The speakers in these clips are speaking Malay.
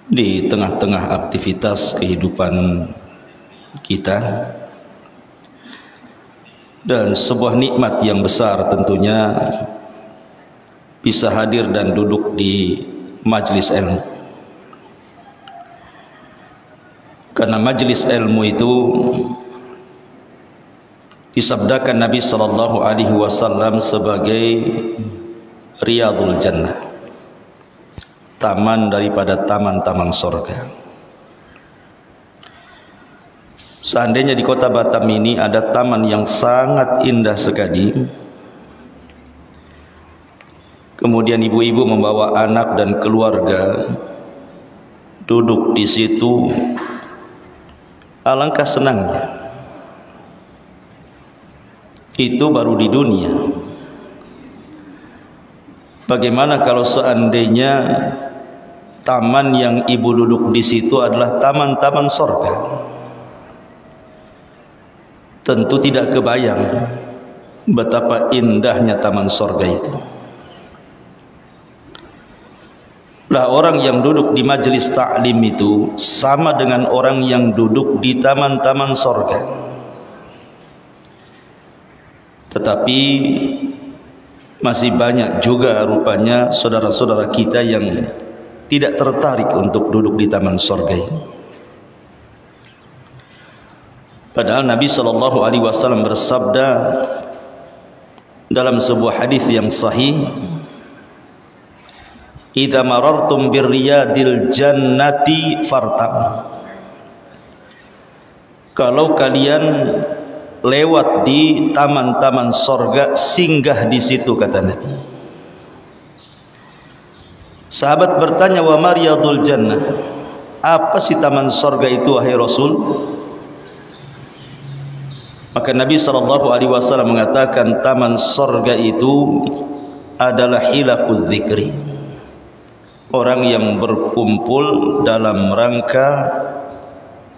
di tengah-tengah aktivitas kehidupan kita, dan sebuah nikmat yang besar tentunya bisa hadir dan duduk di majlis ilmu. Karena majlis ilmu itu disabdakan Nabi sallallahu alaihi wasallam sebagai Riyadul Jannah, taman daripada taman-taman surga. Seandainya di kota Batam ini ada taman yang sangat indah sekali, kemudian ibu-ibu membawa anak dan keluarga duduk di situ, alangkah senangnya. Itu baru di dunia. Bagaimana kalau seandainya taman yang ibu duduk di situ adalah taman-taman surga? Tentu tidak kebayang betapa indahnya taman surga itu. Lah, orang yang duduk di majelis taklim itu sama dengan orang yang duduk di taman-taman surga. Tetapi masih banyak juga rupanya saudara-saudara kita yang tidak tertarik untuk duduk di taman surga ini. Padahal Nabi SAW bersabda dalam sebuah hadis yang sahih, "Idza marartum birriyadil jannati fartam." Kalau kalian lewat di taman-taman sorga, singgah di situ, kata Nabi. Sahabat bertanya, wa mariyadul jannah, apa sih taman sorga itu wahai Rasul? Maka Nabi SAW mengatakan, taman sorga itu adalah hilakul dzikri, orang yang berkumpul dalam rangka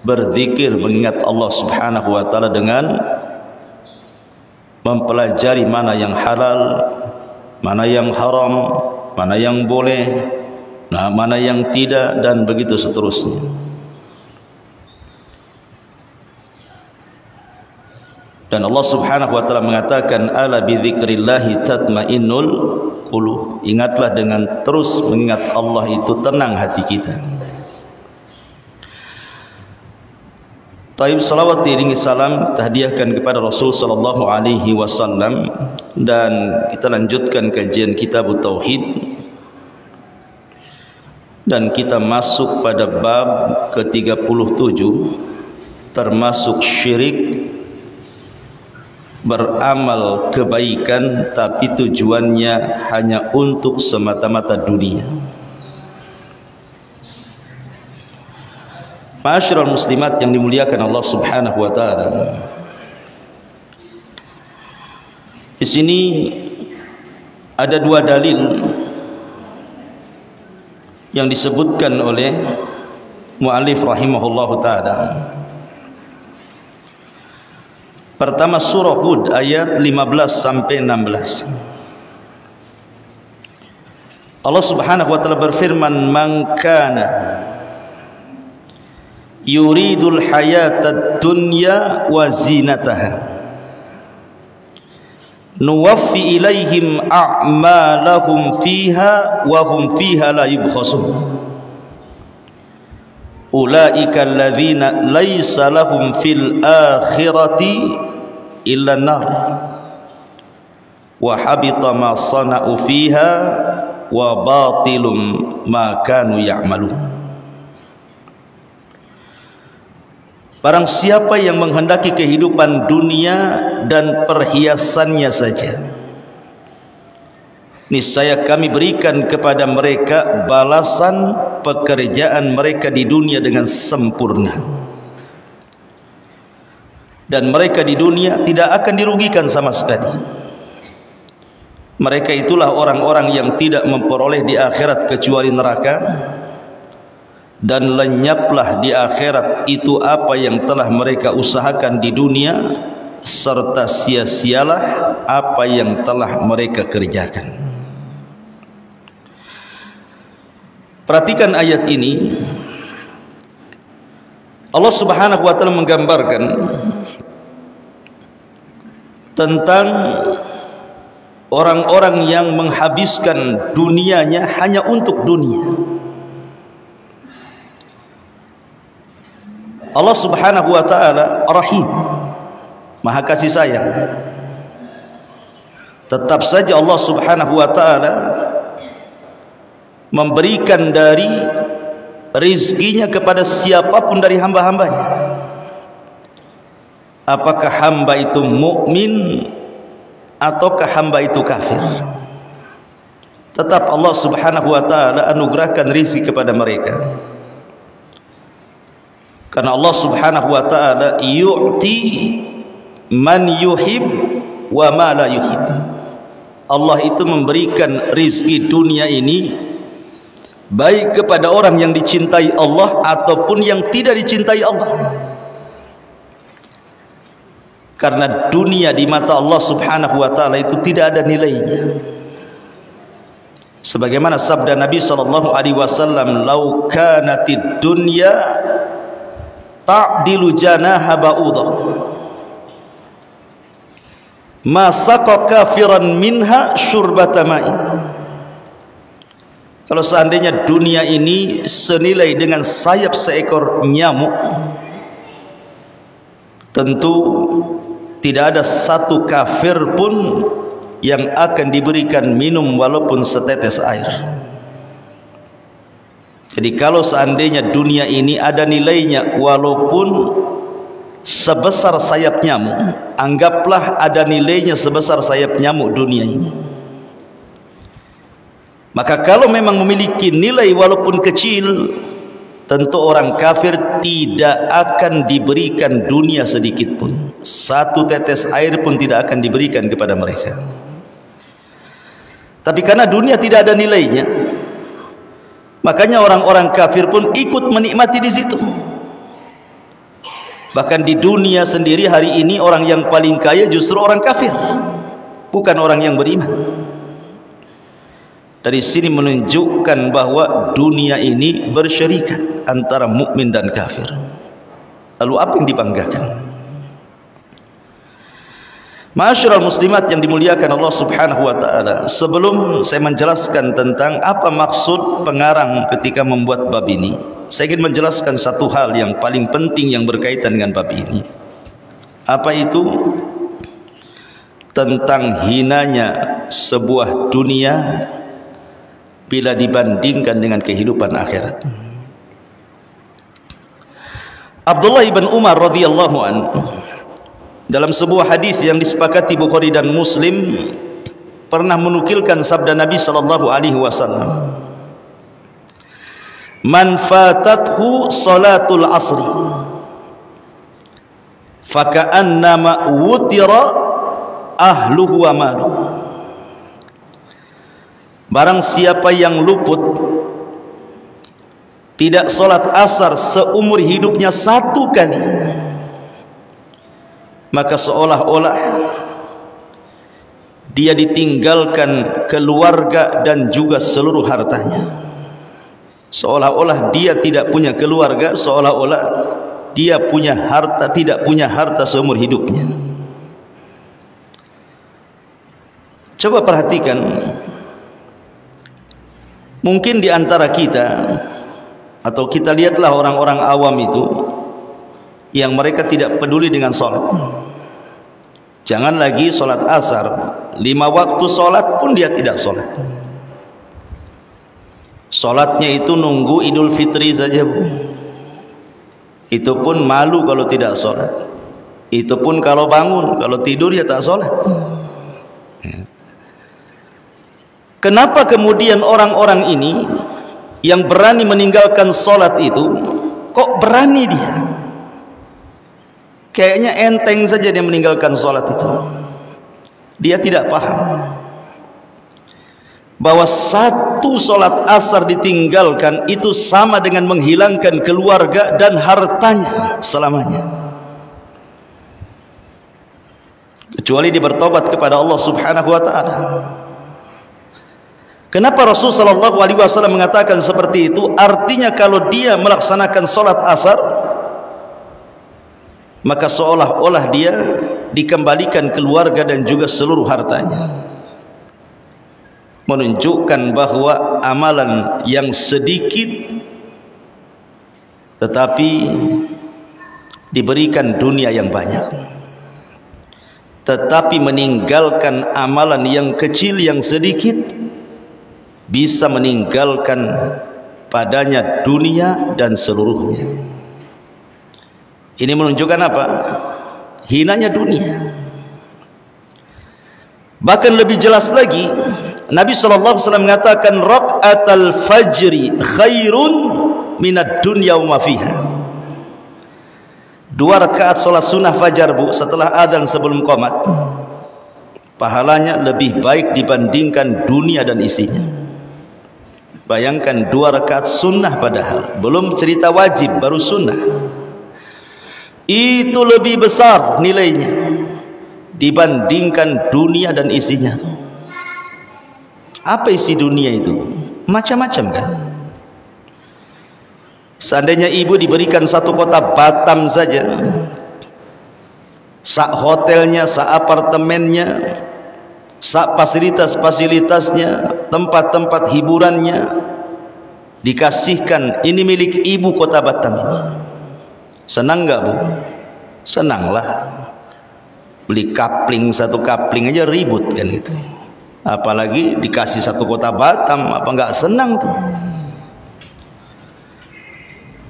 berzikir, mengingat Allah Subhanahu wa taala dengan mempelajari mana yang halal, mana yang haram, mana yang boleh, mana yang tidak, dan begitu seterusnya. Dan Allah Subhanahu wa taala mengatakan, ala bi dzikrillahi tatmainnul qulub. Ingatlah, dengan terus mengingat Allah itu tenang hati kita. Taib, salawat diiringi salam tahdiahkan kepada Rasul sallallahu alaihi wasallam, dan kita lanjutkan kajian kitab Tauhid, dan kita masuk pada bab ke-37, termasuk syirik, beramal kebaikan tapi tujuannya hanya untuk semata-mata dunia. Ma'asyiral muslimat yang dimuliakan Allah Subhanahu wa taala. Di sini ada dua dalil yang disebutkan oleh muallif rahimahullahu taala. Pertama, surah Hud ayat 15 sampai 16. Allah Subhanahu wa taala berfirman, "Man kana yuridul hayatad dunya wa zinataha nuwaffi ilaihim a'malahum fiha wa hum fiha la yubkhasun ulaika alladzina laysa lahum fil akhirati illa nar wa habita ma sana'u fiha wa batilum ma kanu ya'malun." Barang siapa yang menghendaki kehidupan dunia dan perhiasannya saja, niscaya kami berikan kepada mereka balasan pekerjaan mereka di dunia dengan sempurna, dan mereka di dunia tidak akan dirugikan sama sekali. Mereka itulah orang-orang yang tidak memperoleh di akhirat kecuali neraka, dan lenyaplah di akhirat itu apa yang telah mereka usahakan di dunia, serta sia-sialah apa yang telah mereka kerjakan. Perhatikan ayat ini. Allah Subhanahu wa taala menggambarkan tentang orang-orang yang menghabiskan dunianya hanya untuk dunia. Allah Subhanahu wa taala Rahim, Maha kasih sayang. Tetap saja Allah Subhanahu wa taala memberikan dari rizkinya kepada siapapun dari hamba-hambanya. Apakah hamba itu mukmin ataukah hamba itu kafir, tetap Allah Subhanahu wa taala anugerahkan rizki kepada mereka. Karena Allah Subhanahu wa taala yu'ti man yuhib wa ma la yuhib. Allah itu memberikan rizki dunia ini baik kepada orang yang dicintai Allah ataupun yang tidak dicintai Allah. Karena dunia di mata Allah Subhanahu wa taala itu tidak ada nilainya. Sebagaimana sabda Nabi sallallahu alaihi wasallam, "Lau kanatid dunya ta'dilu janaha ba'udah, ma saqa kafiran minha syurbata ma'in." Kalau seandainya dunia ini senilai dengan sayap seekor nyamuk, tentu tidak ada satu kafir pun yang akan diberikan minum walaupun setetes air. Jadi kalau seandainya dunia ini ada nilainya walaupun sebesar sayap nyamuk, anggaplah ada nilainya sebesar sayap nyamuk dunia ini. Maka kalau memang memiliki nilai walaupun kecil, tentu orang kafir tidak akan diberikan dunia sedikit pun. Satu tetes air pun tidak akan diberikan kepada mereka. Tapi karena dunia tidak ada nilainya, makanya orang-orang kafir pun ikut menikmati di situ. Bahkan di dunia sendiri hari ini orang yang paling kaya justru orang kafir, bukan orang yang beriman. Dari sini menunjukkan bahwa dunia ini bersyarikat antara mukmin dan kafir. Lalu apa yang dibanggakan? Ma'asyiral muslimat yang dimuliakan Allah Subhanahu wa taala, sebelum saya menjelaskan tentang apa maksud pengarang ketika membuat bab ini, saya ingin menjelaskan satu hal yang paling penting yang berkaitan dengan bab ini. Apa itu? Tentang hinanya sebuah dunia bila dibandingkan dengan kehidupan akhirat. Abdullah ibn Umar radhiyallahu anhu dalam sebuah hadis yang disepakati Bukhari dan Muslim pernah menukilkan sabda Nabi sallallahu alaihi wasallam, "Man fatathu salatul asri faka'annama wutira ahluhu wa maluhu." Barang siapa yang luput tidak solat asar seumur hidupnya satu kali, maka seolah-olah dia ditinggalkan keluarga dan juga seluruh hartanya. Seolah-olah dia tidak punya keluarga, seolah-olah dia punya harta, tidak punya harta seumur hidupnya. Coba perhatikan, mungkin di antara kita, atau kita lihatlah orang-orang awam itu yang mereka tidak peduli dengan sholat. Jangan lagi sholat asar, 5 waktu sholat pun dia tidak sholat. Sholatnya itu nunggu Idul Fitri saja, Bu. Itu pun malu kalau tidak sholat. Itu pun kalau bangun, kalau tidur ya tak sholat. Kenapa kemudian orang-orang ini yang berani meninggalkan sholat itu, kok berani dia? Kayaknya enteng saja dia meninggalkan sholat itu. Dia tidak paham bahwa satu sholat asar ditinggalkan itu sama dengan menghilangkan keluarga dan hartanya selamanya, kecuali dia bertobat kepada Allah Subhanahu wa ta'ala. Kenapa Rasulullah SAW mengatakan seperti itu? Artinya kalau dia melaksanakan sholat asar, maka seolah-olah dia dikembalikan keluarga dan juga seluruh hartanya, menunjukkan bahwa amalan yang sedikit tetapi diberikan dunia yang banyak, tetapi meninggalkan amalan yang kecil yang sedikit bisa meninggalkan padanya dunia dan seluruhnya. Ini menunjukkan apa? Hinanya dunia. Bahkan lebih jelas lagi, Nabi SAW mengatakan raka'atul fajri khairun minad dunya wa ma fiha. 2 rakaat salat sunnah fajar, Bu, setelah adzan sebelum qomat, pahalanya lebih baik dibandingkan dunia dan isinya. Bayangkan 2 rakaat sunnah, padahal belum cerita wajib, baru sunnah, itu lebih besar nilainya dibandingkan dunia dan isinya. Apa isi dunia itu? Macam-macam kan. Seandainya ibu diberikan 1 kota Batam saja, sak hotelnya, sak apartemennya, sak fasilitas-fasilitasnya, tempat-tempat hiburannya, dikasihkan, ini milik ibu kota Batam ini, senang nggak, Bu? Senanglah. Beli kapling, 1 kapling aja ribut kan gitu, apalagi dikasih 1 kota Batam, apa nggak senang tuh?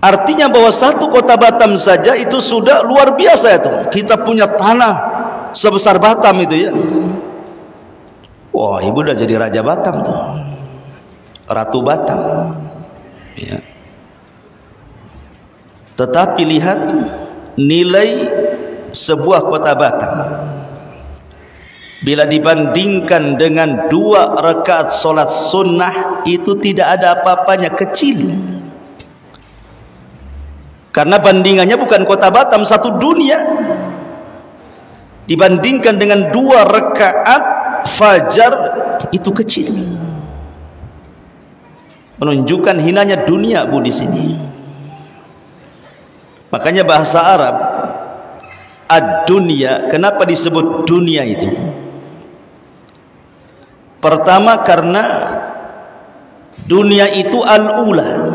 Artinya bahwa 1 kota Batam saja itu sudah luar biasa itu. Kita punya tanah sebesar Batam itu ya. Wah, ibu udah jadi raja Batam tuh, ratu Batam ya. Tetapi lihat nilai sebuah kota Batam bila dibandingkan dengan 2 rakaat solat sunnah, itu tidak ada apa-apanya, kecil. Karena bandingannya bukan kota Batam, 1 dunia, dibandingkan dengan 2 rakaat fajar, itu kecil. Menunjukkan hinanya dunia, Bu, di sini. Makanya bahasa Arab ad-dunya, kenapa disebut dunia itu? Pertama karena dunia itu al-ula,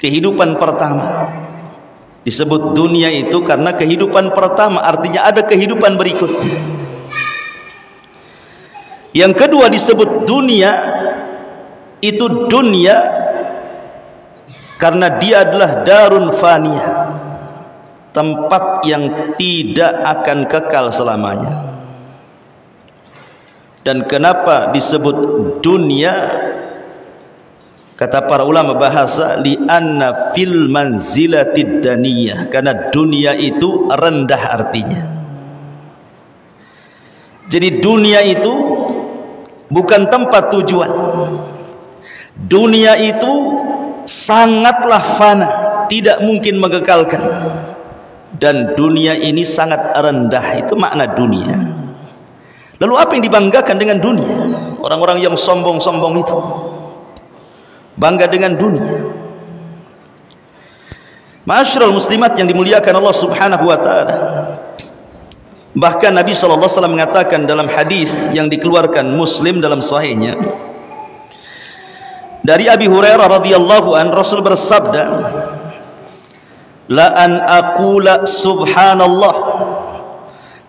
kehidupan pertama. Disebut dunia itu karena kehidupan pertama, artinya ada kehidupan berikutnya. Yang kedua disebut dunia, itu dunia karena dia adalah darun faniyah, tempat yang tidak akan kekal selamanya. Dan kenapa disebut dunia? Kata para ulama bahasa, li'anna fil manzilatid daniyah, karena dunia itu rendah artinya. Jadi dunia itu bukan tempat tujuan. Dunia itu sangatlah fana, tidak mungkin mengekalkan. Dan dunia ini sangat rendah, itu makna dunia. Lalu apa yang dibanggakan dengan dunia? Orang-orang yang sombong-sombong itu bangga dengan dunia. Ma'asyiral muslimat yang dimuliakan Allah Subhanahu wa taala. Bahkan Nabi sallallahu alaihi wasallam mengatakan dalam hadis yang dikeluarkan Muslim dalam sahihnya, dari Abi Hurairah radhiyallahu an, Rasul bersabda, la an aqula subhanallah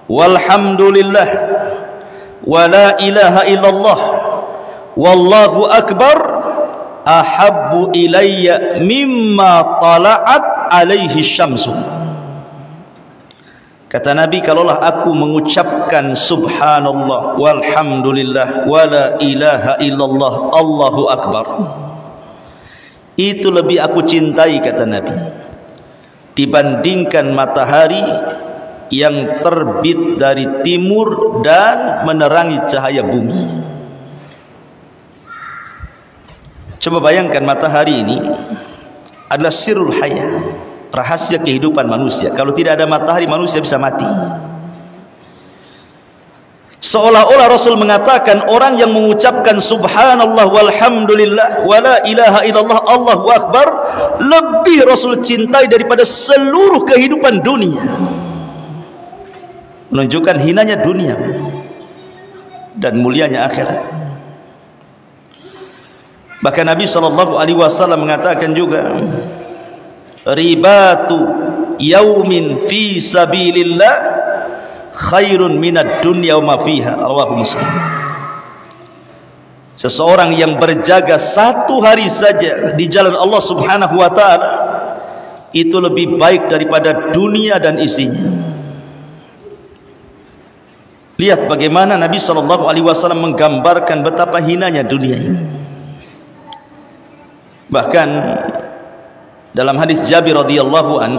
walhamdulillah wa la ilaha illallah wallahu akbar ahabbu ilayya mimma tala'at alaihi syamsu. Kata Nabi, kalaulah aku mengucapkan subhanallah walhamdulillah wa la ilaha illallah allahu akbar, itu lebih aku cintai, kata Nabi, dibandingkan matahari yang terbit dari timur dan menerangi cahaya bumi. Coba bayangkan, matahari ini adalah sirrul hayah, rahasia kehidupan manusia. Kalau tidak ada matahari, manusia bisa mati. Seolah-olah Rasul mengatakan orang yang mengucapkan subhanallah walhamdulillah wala ilaha illallah Allahu akbar lebih Rasul cintai daripada seluruh kehidupan dunia. Menunjukkan hinanya dunia dan mulianya akhirat. Bahkan Nabi SAW mengatakan juga, ribatu yaumin fi sabilillah khairun minad dunya wa ma fiha, rawahu Muslim. Seseorang yang berjaga satu hari saja di jalan Allah Subhanahu wa taala itu lebih baik daripada dunia dan isinya. Lihat bagaimana Nabi SAW menggambarkan betapa hinanya dunia ini. Bahkan dalam hadis Jabir radhiyallahu an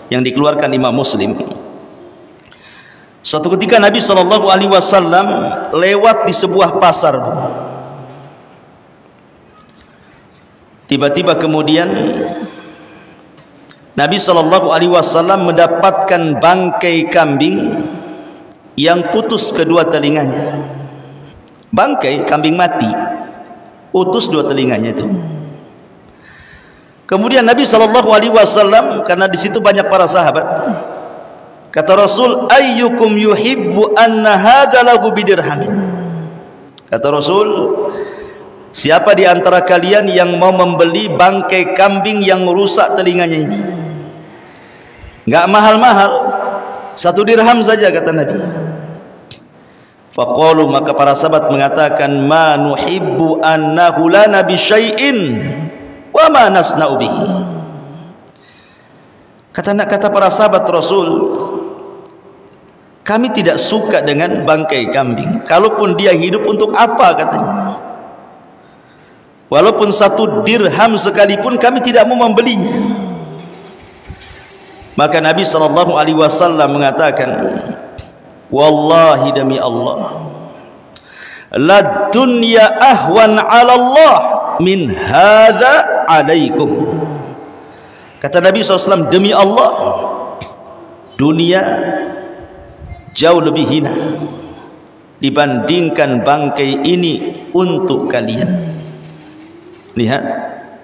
yang dikeluarkan Imam Muslim, suatu ketika Nabi SAW lewat di sebuah pasar. Tiba-tiba kemudian Nabi SAW mendapatkan bangkai kambing yang putus kedua telinganya. Bangkai kambing mati, putus dua telinganya itu. Kemudian Nabi SAW, karena di situ banyak para sahabat, kata Rasul, ayyukum yuhibbu anna hadza lahu bidirhamin. Kata Rasul, siapa di antara kalian yang mau membeli bangkai kambing yang rusak telinganya ini? Enggak mahal-mahal, 1 dirham saja, kata Nabi. Faqalu, maka para sahabat mengatakan, ma nuhibbu annahu lana bi syai'in wa ma nasna'u bihi. Kata para sahabat Rasul, kami tidak suka dengan bangkai kambing. Kalaupun dia hidup, untuk apa, katanya. Walaupun 1 dirham sekalipun kami tidak mau membelinya. Maka Nabi SAW mengatakan, wallahi demi Allah, la dunya ahwan 'ala Allah min hadza 'alaikum. Kata Nabi SAW, demi Allah, dunia jauh lebih hina dibandingkan bangkai ini untuk kalian. Lihat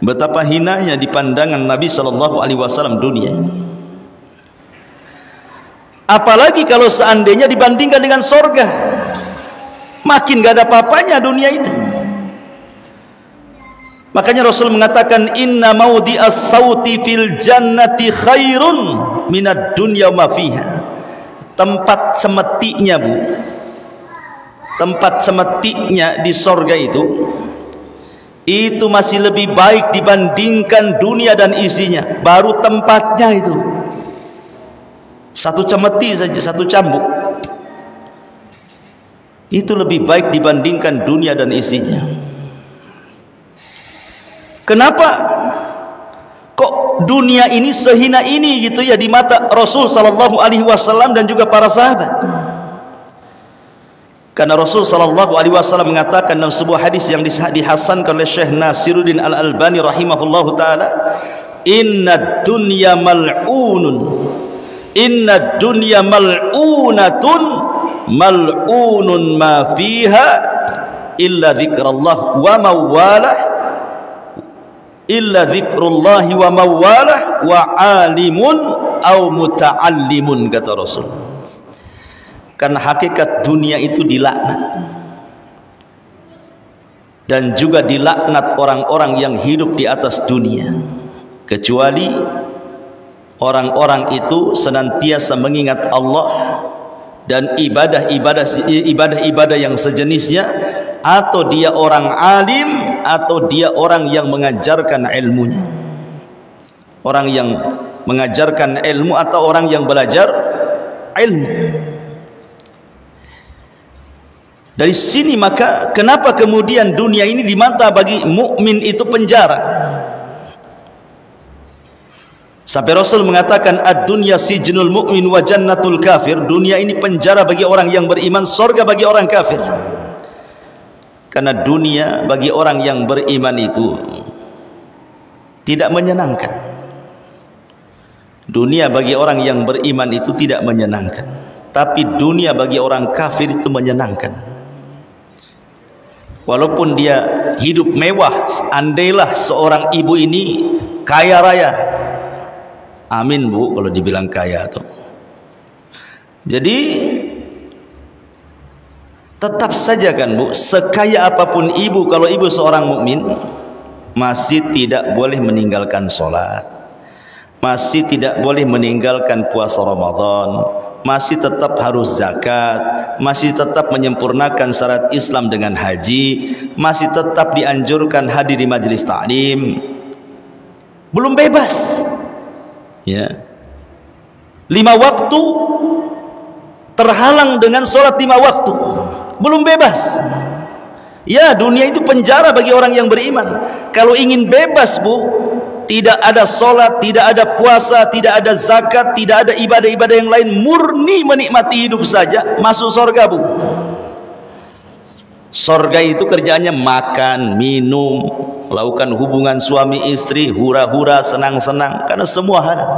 betapa hinanya di pandangan Nabi SAW dunia ini. Apalagi kalau seandainya dibandingkan dengan sorga, makin gak ada apa-apanya dunia itu. Makanya Rasul mengatakan, inna maudhi'as sauti fil jannati khairun minad dunya ma fiha. Tempat semetiknya, Bu, tempat semetiknya di sorga itu masih lebih baik dibandingkan dunia dan isinya. Baru tempatnya itu, 1 cemeti saja, 1 cambuk, itu lebih baik dibandingkan dunia dan isinya. Kenapa kok dunia ini sehina ini gitu ya di mata Rasul SAW dan juga para sahabat? Karena Rasul SAW mengatakan dalam sebuah hadis yang dihasankan oleh Syekh Nasiruddin Al-Albani rahimahullahu taala, inna dunya mal'unun, inna dunya mal'unatun, mal'unun ma fiha illa dzikrullah wa mawalah, illa dzikrullahi wa mawalah wa alimun au muta'allimun, kata Rasul. Karena hakikat dunia itu dilaknat, dan juga dilaknat orang-orang yang hidup di atas dunia, kecuali orang-orang itu senantiasa mengingat Allah dan ibadah-ibadah yang sejenisnya, atau dia orang alim, atau dia orang yang mengajarkan ilmunya, orang yang mengajarkan ilmu atau orang yang belajar ilmu. Dari sini maka kenapa kemudian dunia ini di mata bagi mukmin itu penjara? Sampai Rasul mengatakan, ad-dunya sijnul mu'min wa jannatul kafir. Dunia ini penjara bagi orang yang beriman, surga bagi orang kafir. Karena dunia bagi orang yang beriman itu tidak menyenangkan. Dunia bagi orang yang beriman itu tidak menyenangkan. Tapi dunia bagi orang kafir itu menyenangkan. Walaupun dia hidup mewah, andailah seorang ibu ini kaya raya. Amin Bu kalau dibilang kaya tuh. Jadi tetap saja kan Bu, sekaya apapun ibu, kalau ibu seorang mukmin masih tidak boleh meninggalkan sholat, masih tidak boleh meninggalkan puasa Ramadan, masih tetap harus zakat, masih tetap menyempurnakan syarat Islam dengan haji, masih tetap dianjurkan hadir di majelis ta'lim. Belum bebas ya. 5 waktu terhalang dengan sholat 5 waktu, belum bebas ya. Dunia itu penjara bagi orang yang beriman. Kalau ingin bebas Bu, tidak ada sholat, tidak ada puasa, tidak ada zakat, tidak ada ibadah-ibadah yang lain, murni menikmati hidup saja, masuk surga Bu. Surga itu kerjaannya makan, minum, melakukan hubungan suami istri, hura-hura, senang-senang, karena semua halal.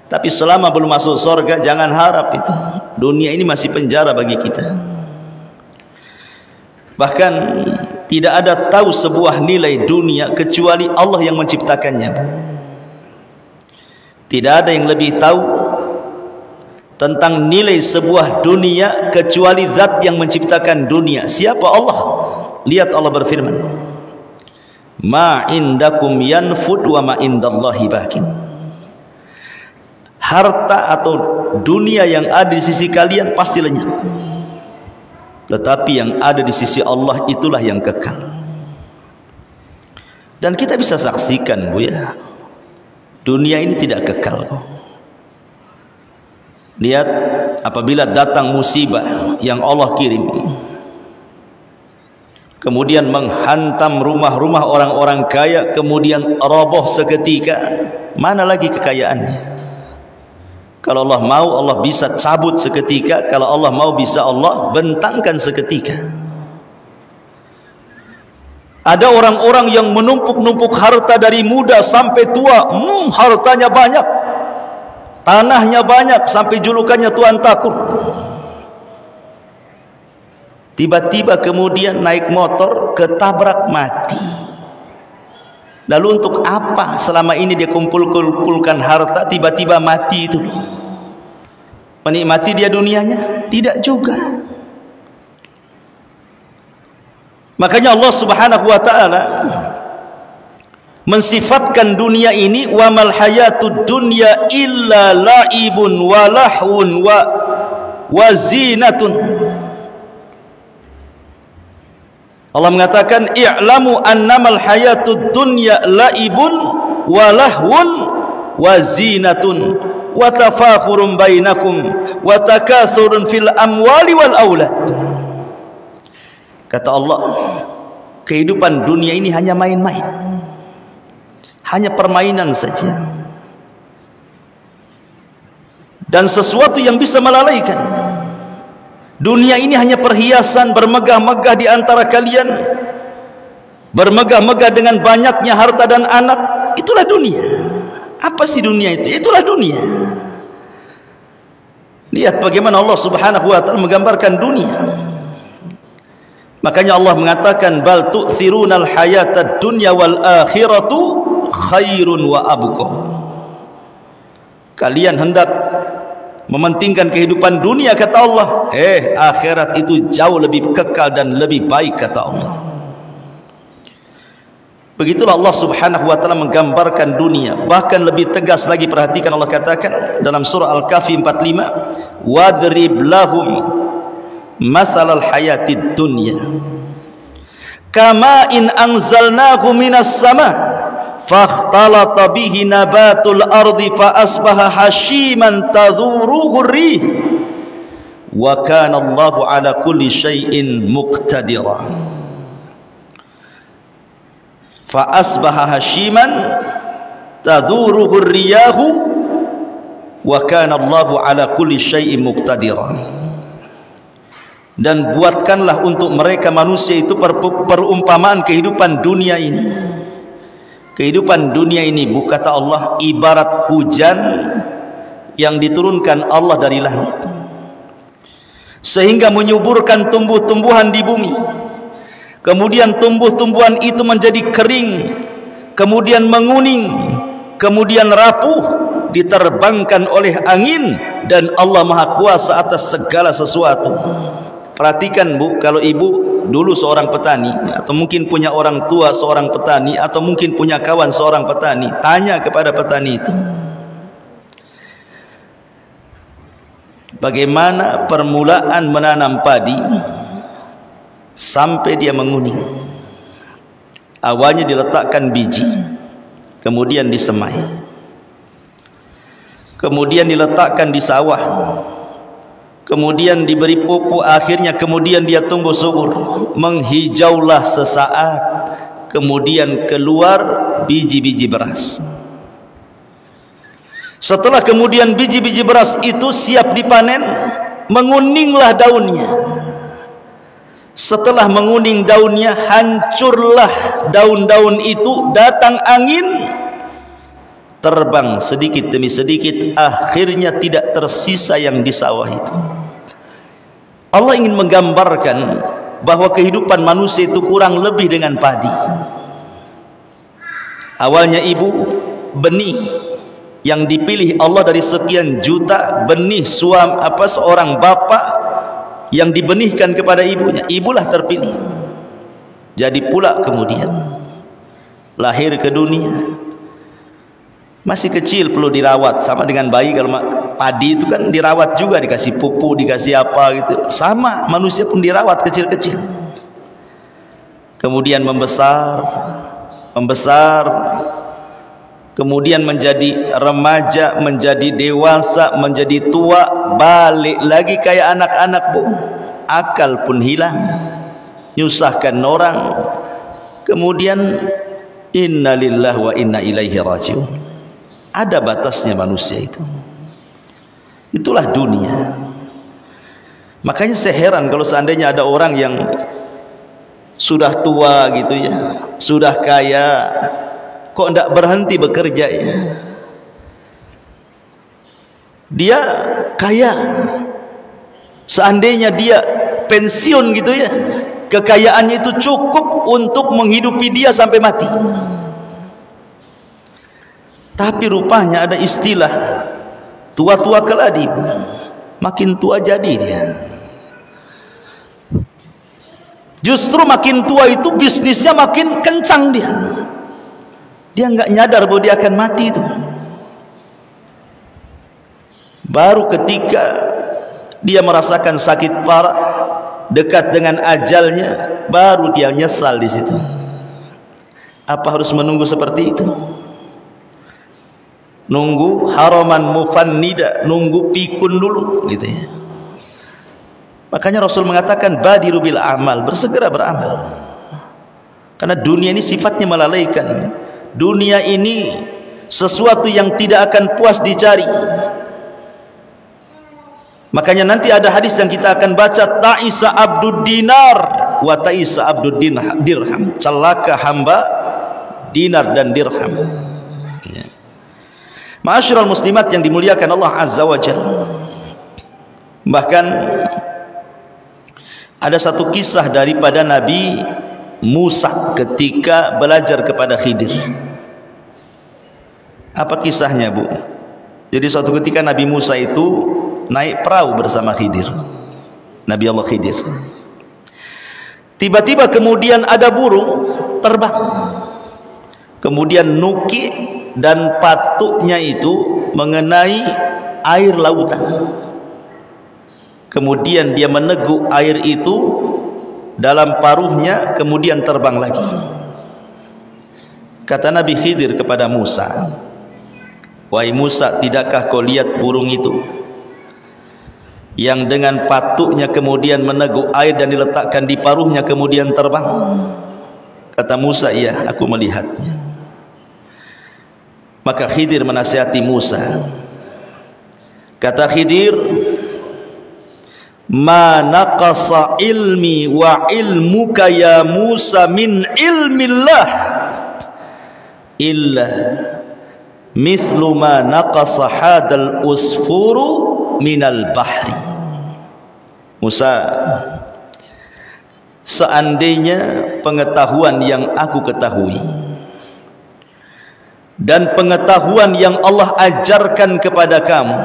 Tapi selama belum masuk surga, jangan harap itu. Dunia ini masih penjara bagi kita. Bahkan tidak ada tahu sebuah nilai dunia kecuali Allah yang menciptakannya. Tidak ada yang lebih tahu tentang nilai sebuah dunia kecuali zat yang menciptakan dunia. Siapa? Allah. Lihat Allah berfirman, ma indakum yanfud wa ma indallahi bakin. Harta atau dunia yang ada di sisi kalian pasti lenyap, tetapi yang ada di sisi Allah itulah yang kekal. Dan kita bisa saksikan Bu ya, dunia ini tidak kekal. Lihat apabila datang musibah yang Allah kirim, kemudian menghantam rumah-rumah orang-orang kaya, kemudian roboh seketika, mana lagi kekayaannya? Kalau Allah mau, Allah bisa cabut seketika. Kalau Allah mau, bisa Allah bentangkan seketika. Ada orang-orang yang menumpuk-numpuk harta dari muda sampai tua. Hartanya banyak, tanahnya banyak, sampai julukannya Tuan Takur. Tiba-tiba kemudian naik motor, ketabrak, mati. Lalu untuk apa selama ini dia kumpulkan harta, tiba-tiba mati itu? Menikmati dia dunianya? Tidak juga. Makanya Allah Subhanahu wa taala mensifatkan dunia ini, wa mal hayatud dunya illa laibun wa lahwun wa zinatun. Allah mengatakan, i'lamu annamal hayatud dunya laibun wa lahwun wa zinatun wa tafakhurun bainakum wa takathurun fil amwali wal aulad. Kata Allah, kehidupan dunia ini hanya main-main, hanya permainan saja, dan sesuatu yang bisa melalaikan. Dunia ini hanya perhiasan, bermegah-megah di antara kalian, bermegah-megah dengan banyaknya harta dan anak. Itulah dunia. Apa sih dunia itu? Itulah dunia. Lihat bagaimana Allah Subhanahu wa taala menggambarkan dunia. Makanya Allah mengatakan, bal tu'thirunal hayatad dunya wal akhiratu khairun wa abqa. Kalian hendak mementingkan kehidupan dunia, kata Allah. Akhirat itu jauh lebih kekal dan lebih baik, kata Allah. Begitulah Allah Subhanahu wa taala menggambarkan dunia. Bahkan lebih tegas lagi, perhatikan Allah katakan dalam surah Al-Kahfi 45, wadrib lahum mathalal hayatid dunya kama in anzalnahu minas sama fakhtalata bihi nabatul ardi fa asbaha hashiman tadhuruhu rih wa kana Allahu ala kulli syai'in muqtadira. Fa asbaha hashiman tadhuruhu riyahu wa kana Allahu ala kulli syai'in muqtadira. Dan buatkanlah untuk mereka manusia itu perumpamaan kehidupan dunia ini. Kehidupan dunia ini, kata Allah, ibarat hujan yang diturunkan Allah dari langit. sehingga menyuburkan tumbuh-tumbuhan di bumi. Kemudian tumbuh-tumbuhan itu menjadi kering, kemudian menguning, kemudian rapuh, diterbangkan oleh angin, dan Allah Maha Kuasa atas segala sesuatu. Perhatikan Bu, kalau ibu dulu seorang petani, atau mungkin punya orang tua seorang petani, atau mungkin punya kawan seorang petani, tanya kepada petani itu, bagaimana permulaan menanam padi sampai dia menguning. Awalnya diletakkan biji, kemudian disemai, kemudian diletakkan di sawah, kemudian diberi pupuk, akhirnya kemudian dia tumbuh subur, menghijaulah sesaat, kemudian keluar biji-biji beras. Setelah kemudian biji-biji beras itu siap dipanen, menguninglah daunnya. Setelah menguning daunnya, hancurlah daun-daun itu, datang angin, terbang sedikit demi sedikit, akhirnya tidak tersisa yang di sawah itu. Allah ingin menggambarkan bahwa kehidupan manusia itu kurang lebih dengan padi. Awalnya ibu, benih yang dipilih Allah dari sekian juta benih seorang bapak yang dibenihkan kepada ibunya, ibulah terpilih. Jadi pula kemudian lahir ke dunia, masih kecil perlu dirawat, sama dengan bayi. Kalau padi itu kan dirawat juga, dikasih pupuk, dikasih apa gitu. Sama manusia pun dirawat kecil-kecil, kemudian membesar, kemudian menjadi remaja, menjadi dewasa, menjadi tua, balik lagi kayak anak-anak Bu, akal pun hilang, nyusahkan orang, kemudian inna lillahi wa inna ilaihi rajiun. Ada batasnya manusia itu. Itulah dunia. Makanya saya heran kalau seandainya ada orang yang sudah tua gitu ya, sudah kaya, kok tidak berhenti bekerja ya. Dia kaya, seandainya dia pensiun gitu ya, kekayaannya itu cukup untuk menghidupi dia sampai mati. Tapi rupanya ada istilah tua-tua keladi, makin tua jadi dia. Justru makin tua itu bisnisnya makin kencang dia. Dia enggak nyadar bahwa dia akan mati itu. Baru ketika dia merasakan sakit parah, dekat dengan ajalnya, baru dia nyesal di situ. Apa harus menunggu seperti itu? Nunggu haraman mufannida, nunggu pikun dulu gitu ya. Makanya Rasul mengatakan badiru bil amal, bersegera beramal. Karena dunia ini sifatnya melalaikan. Dunia ini sesuatu yang tidak akan puas dicari. Makanya nanti ada hadis yang kita akan baca, ta'isa abdud dinar wa ta'isa abdud dirham. Celaka hamba dinar dan dirham. Ya. Ma'asyiral muslimat yang dimuliakan Allah Azza wa Jalla. Bahkan ada satu kisah daripada Nabi Musa ketika belajar kepada Khidir. Apa kisahnya Bu? Jadi suatu ketika Nabi Musa itu naik perahu bersama Khidir, Nabi Allah Khidir. Tiba-tiba kemudian ada burung terbang, kemudian nuki dan patuknya itu mengenai air lautan. Kemudian dia meneguk air itu dalam paruhnya, kemudian terbang lagi. Kata Nabi Khidir kepada Musa, wahai Musa, tidakkah kau lihat burung itu yang dengan patuknya kemudian meneguk air dan diletakkan di paruhnya kemudian terbang? Kata Musa, iya, aku melihatnya. Maka Khidir menasihati Musa. Kata Khidir, ma naqasa ilmi wa ilmuka ya Musa min ilmillah illa mithlu ma naqasa hadal usfuru minal bahri. Musa, seandainya pengetahuan yang aku ketahui dan pengetahuan yang Allah ajarkan kepada kamu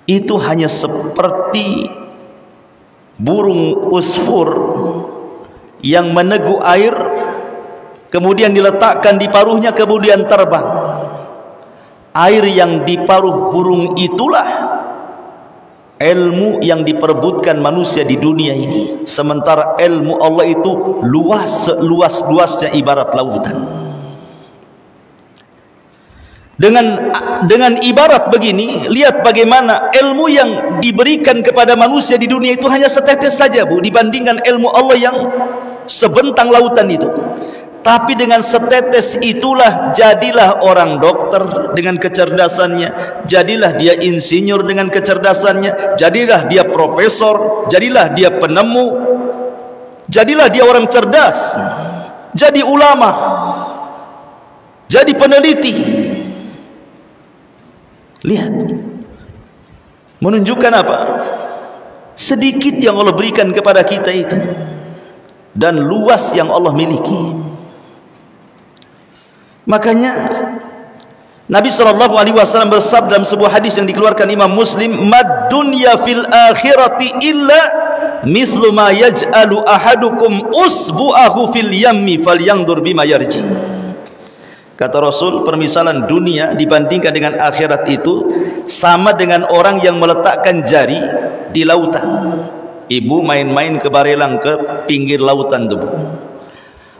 itu hanya seperti burung usfur yang meneguk air, kemudian diletakkan di paruhnya, kemudian terbang. Air yang di paruh burung itulah ilmu yang diperebutkan manusia di dunia ini, sementara ilmu Allah itu luas, seluas-luasnya ibarat lautan. Dengan ibarat begini, lihat bagaimana ilmu yang diberikan kepada manusia di dunia itu hanya setetes saja, Bu, dibandingkan ilmu Allah yang sebentang lautan itu. Tapi dengan setetes itulah jadilah orang dokter dengan kecerdasannya, jadilah dia insinyur dengan kecerdasannya, jadilah dia profesor, jadilah dia penemu, jadilah dia orang cerdas, jadi ulama, jadi peneliti. Lihat, menunjukkan apa? Sedikit yang Allah berikan kepada kita itu, dan luas yang Allah miliki. Makanya Nabi SAW bersabda dalam sebuah hadis yang dikeluarkan Imam Muslim, "Mad dunya fil akhirati illa mithlu ma yaj'alu ahadukum usbu'ahu fil yammi falyanzur bima yarji." Kata Rasul, permisalan dunia dibandingkan dengan akhirat itu sama dengan orang yang meletakkan jari di lautan. Ibu main-main ke Barelang, ke pinggir lautan tuh,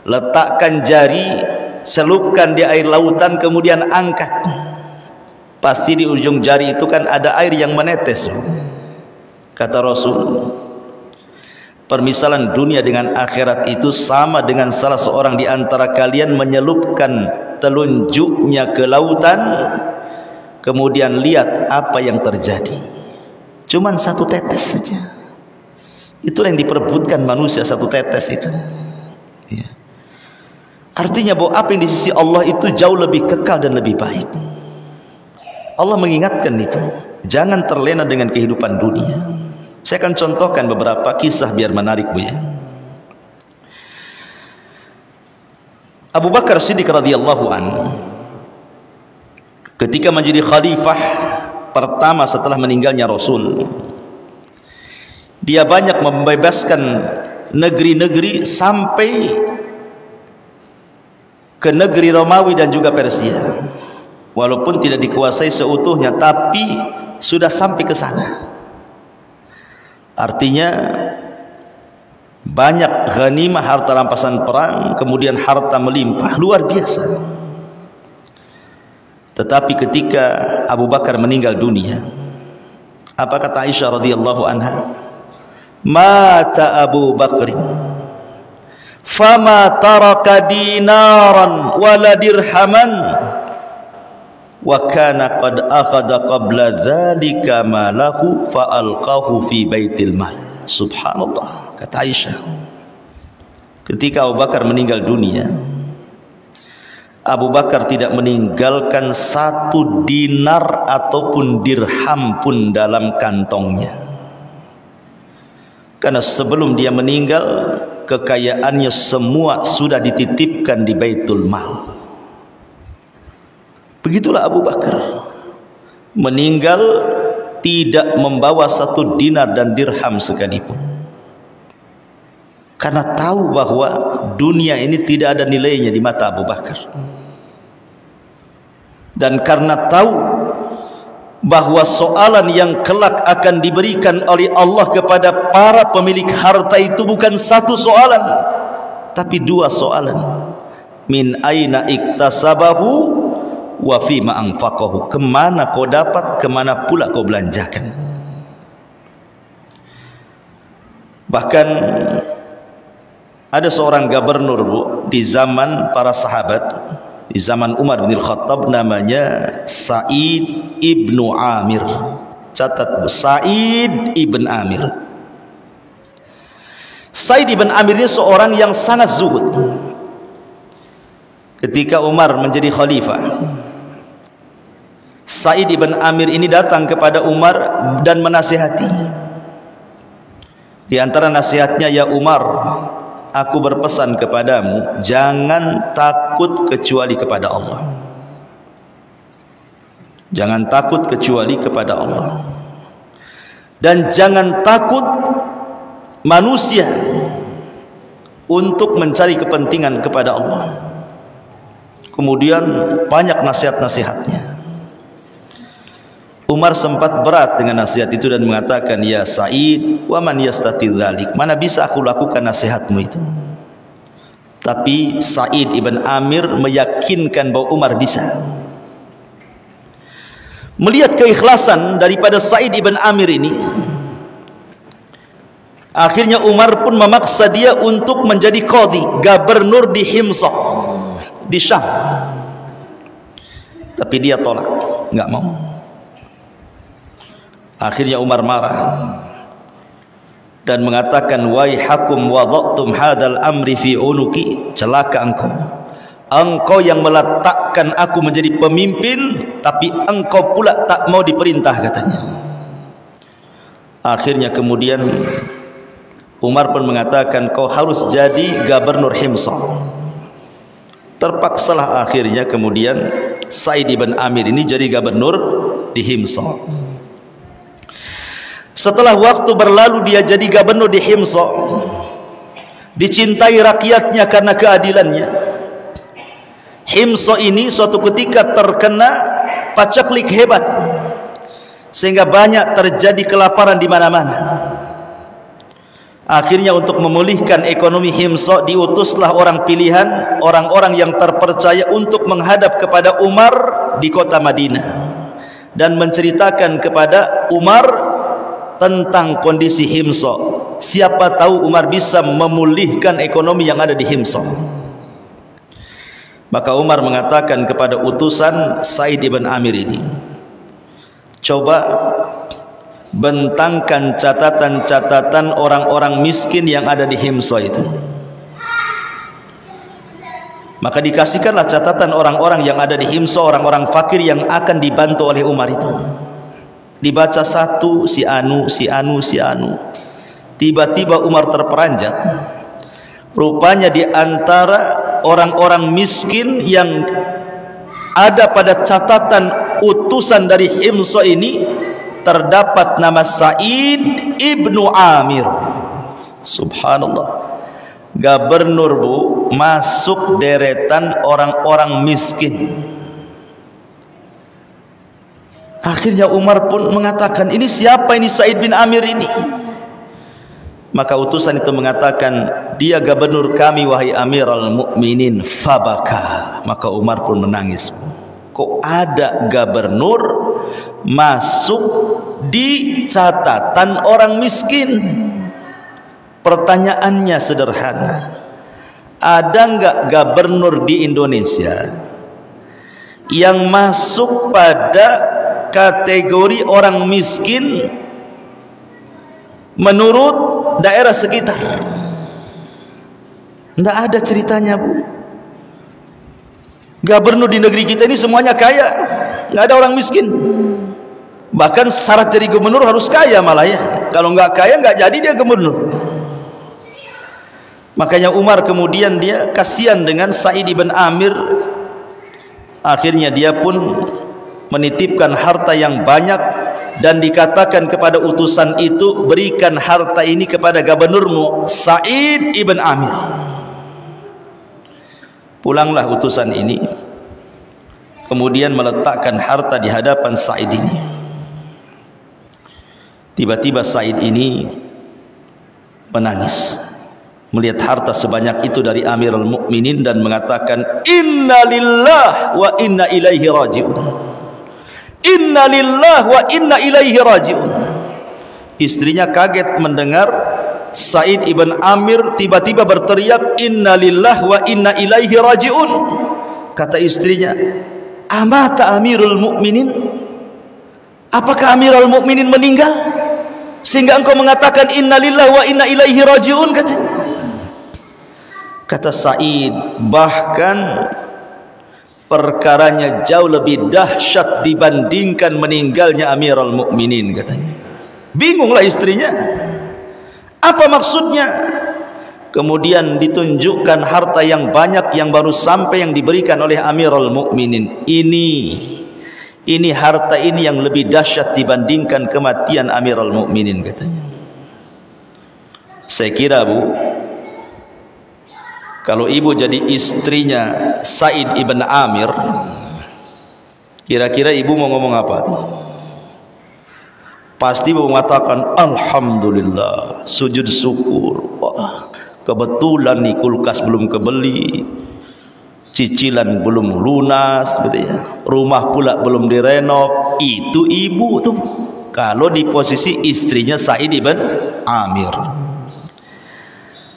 letakkan jari, selupkan di air lautan, kemudian angkat. Pasti di ujung jari itu kan ada air yang menetes. Kata Rasul, permisalan dunia dengan akhirat itu sama dengan salah seorang di antara kalian menyelupkan telunjuknya ke lautan, kemudian lihat apa yang terjadi. Cuman satu tetes saja. Itulah yang diperebutkan manusia, satu tetes itu. Ya. Artinya bahwa apa yang di sisi Allah itu jauh lebih kekal dan lebih baik. Allah mengingatkan itu, jangan terlena dengan kehidupan dunia. Saya akan contohkan beberapa kisah biar menarik, Bu, ya. Abu Bakar Siddiq radhiyallahu anhu ketika menjadi khalifah pertama setelah meninggalnya Rasul, dia banyak membebaskan negeri-negeri sampai ke negeri Romawi dan juga Persia. Walaupun tidak dikuasai seutuhnya, tapi sudah sampai ke sana. Artinya banyak ghanimah, harta rampasan perang, kemudian harta melimpah, luar biasa. Tetapi ketika Abu Bakar meninggal dunia, apa kata Aisyah radhiyallahu anha? Mata Abu Bakrin fama taraka dinaran wala dirhaman wa kana qad akhadha qabla dhalika malahu fa alqahu fi baitil mal. Subhanallah, kata Aisyah, ketika Abu Bakar meninggal dunia, Abu Bakar tidak meninggalkan satu dinar ataupun dirham pun dalam kantongnya, karena sebelum dia meninggal kekayaannya semua sudah dititipkan di Baitul Mal. Begitulah Abu Bakar meninggal tidak membawa satu dinar dan dirham sekalipun, karena tahu bahwa dunia ini tidak ada nilainya di mata Abu Bakar, dan karena tahu bahwa soalan yang kelak akan diberikan oleh Allah kepada para pemilik harta itu bukan satu soalan, tapi dua soalan. Min aina iktasabahu wa fima anfaqahu, kemana kau dapat, kemana pula kau belanjakan. Bahkan ada seorang gubernur, Bu, di zaman para sahabat, di zaman Umar bin Khattab, namanya Sa'id ibnu Amir. Catat, Bu, Sa'id ibn Amir. Sa'id ibn Amir ini seorang yang sangat zuhud. Ketika Umar menjadi khalifah, Sa'id ibn Amir ini datang kepada Umar dan menasihati. Di antara nasihatnya, ya Umar, aku berpesan kepadamu, jangan takut kecuali kepada Allah. Jangan takut kecuali kepada Allah. Dan jangan takut manusia untuk mencari kepentingan kepada Allah. Kemudian banyak nasihat-nasihatnya. Umar sempat berat dengan nasihat itu dan mengatakan, ya Sa'id, wa man yastati dzalik, mana bisa aku lakukan nasihatmu itu. Tapi Sa'id ibn Amir meyakinkan bahwa Umar bisa. Melihat keikhlasan daripada Sa'id ibn Amir ini, akhirnya Umar pun memaksa dia untuk menjadi qadhi, gubernur di Himsa, di Syam. Tapi dia tolak, enggak mau. Akhirnya Umar marah dan mengatakan, waihakum wada'tum hadal amri fi unuki, celaka engkau. Engkau yang meletakkan aku menjadi pemimpin, tapi engkau pula tak mau diperintah, katanya. Akhirnya kemudian Umar pun mengatakan, kau harus jadi gubernur Himsa. Terpaksalah akhirnya kemudian Sa'id ibn Amir ini jadi gubernur di Himsa. Setelah waktu berlalu, dia jadi gubernur di Himsa, dicintai rakyatnya karena keadilannya. Himsa ini suatu ketika terkena pacaklik hebat, sehingga banyak terjadi kelaparan di mana-mana. Akhirnya untuk memulihkan ekonomi Himsa, diutuslah orang pilihan, orang-orang yang terpercaya untuk menghadap kepada Umar di kota Madinah dan menceritakan kepada Umar tentang kondisi Himsa. Siapa tahu Umar bisa memulihkan ekonomi yang ada di Himsa. Maka Umar mengatakan kepada utusan Sa'id ibn Amir ini, coba bentangkan catatan-catatan orang-orang miskin yang ada di Himsa itu. Maka dikasihkanlah catatan orang-orang yang ada di Himsa, orang-orang fakir yang akan dibantu oleh Umar itu. Dibaca satu, si anu, si anu, si anu. Tiba-tiba Umar terperanjat. Rupanya di antara orang-orang miskin yang ada pada catatan utusan dari Himsa ini terdapat nama Sa'id ibnu Amir. Subhanallah, gubernur bu, masuk deretan orang-orang miskin. Akhirnya Umar pun mengatakan, ini siapa ini Sa'id bin Amir ini? Maka utusan itu mengatakan, dia gubernur kami wahai Amirul Mukminin. Fabaka. Maka Umar pun menangis. Kok ada gubernur masuk di catatan orang miskin? Pertanyaannya sederhana, ada enggak gubernur di Indonesia yang masuk pada kategori orang miskin menurut daerah sekitar? Tidak ada ceritanya bu. Gubernur di negeri kita ini semuanya kaya, nggak ada orang miskin. Bahkan syarat jadi gubernur harus kaya malah ya. Kalau nggak kaya nggak jadi dia gubernur. Makanya Umar kemudian dia kasihan dengan Sa'id ibn Amir. Akhirnya dia pun menitipkan harta yang banyak dan dikatakan kepada utusan itu, berikan harta ini kepada gubernurmu Sa'id ibn Amir. Pulanglah utusan ini, kemudian meletakkan harta di hadapan Sa'id ini. Tiba-tiba Sa'id ini menangis melihat harta sebanyak itu dari Amirul Mukminin dan mengatakan, inna lillah wa inna ilaihi raji'un. Inna lillah wa inna ilaihi raji'un. Istrinya kaget mendengar Sa'id ibn Amir tiba-tiba berteriak, inna lillah wa inna ilaihi raji'un. Kata istrinya, amata Amirul Mukminin? Apakah Amirul Mukminin meninggal sehingga engkau mengatakan inna lillah wa inna ilaihi raji'un? Katanya. Kata Sa'id, bahkan perkaranya jauh lebih dahsyat dibandingkan meninggalnya Amirul Mukminin, katanya. Bingunglah istrinya. Apa maksudnya? Kemudian ditunjukkan harta yang banyak yang baru sampai yang diberikan oleh Amirul Mukminin. Ini harta ini yang lebih dahsyat dibandingkan kematian Amirul Mukminin, katanya. Saya kira, Bu, kalau ibu jadi istrinya Said ibn Amir, kira-kira ibu mau ngomong apa tuh? Pasti ibu mengatakan alhamdulillah, sujud syukur. Wah, kebetulan nih kulkas belum kebeli, cicilan belum lunas, gitu ya. Rumah pula belum direnov. Itu ibu tuh kalau di posisi istrinya Said ibn Amir.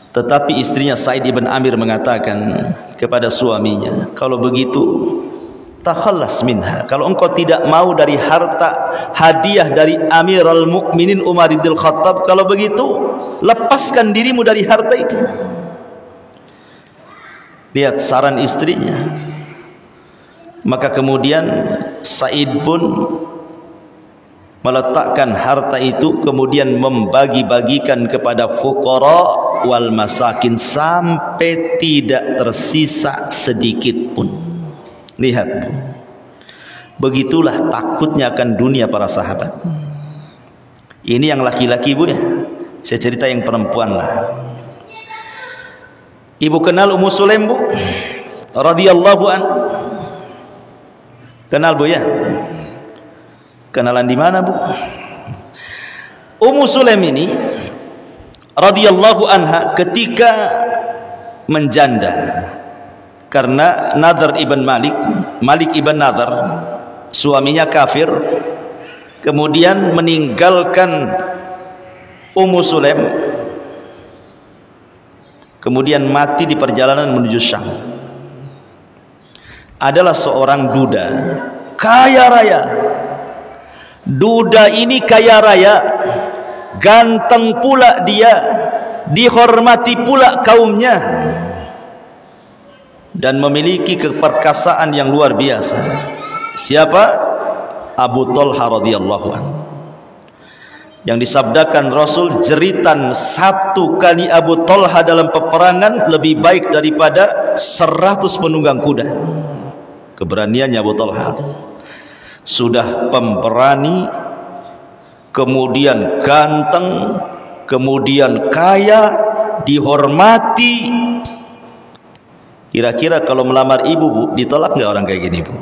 Tetapi istrinya Said ibn Amir mengatakan kepada suaminya, kalau begitu takhallas minha, kalau engkau tidak mau dari harta hadiah dari Amirul Mukminin Umar bin Khattab, kalau begitu lepaskan dirimu dari harta itu. Lihat saran istrinya. Maka kemudian Said pun meletakkan harta itu, kemudian membagi-bagikan kepada fuqara wal masakin sampai tidak tersisa sedikit pun. Lihat, begitulah takutnya akan dunia para sahabat. Ini yang laki-laki, Bu, ya. Saya cerita yang perempuan lah. Ibu kenal Ummu Sulaim, Bu, radhiyallahu an. Kenal, Bu, ya? Kenalan di mana, Bu? Ummu Sulaim ini radhiyallahu anha ketika menjanda karena Nadhr ibn Malik ibn Nadhr, suaminya kafir, kemudian meninggalkan Ummu Sulaim, kemudian mati di perjalanan menuju Syam. Adalah seorang duda kaya raya. Duda ini kaya raya, ganteng pula dia, dihormati pula kaumnya, dan memiliki keperkasaan yang luar biasa. Siapa? Abu Talha radhiyallahu anhu. Yang disabdakan Rasul, jeritan satu kali Abu Talha dalam peperangan lebih baik daripada 100 penunggang kuda. Keberaniannya Abu Talha. Sudah pemberani, kemudian ganteng, kemudian kaya, dihormati. Kira-kira kalau melamar ibu, Bu, ditolak nggak orang kayak gini, Bu?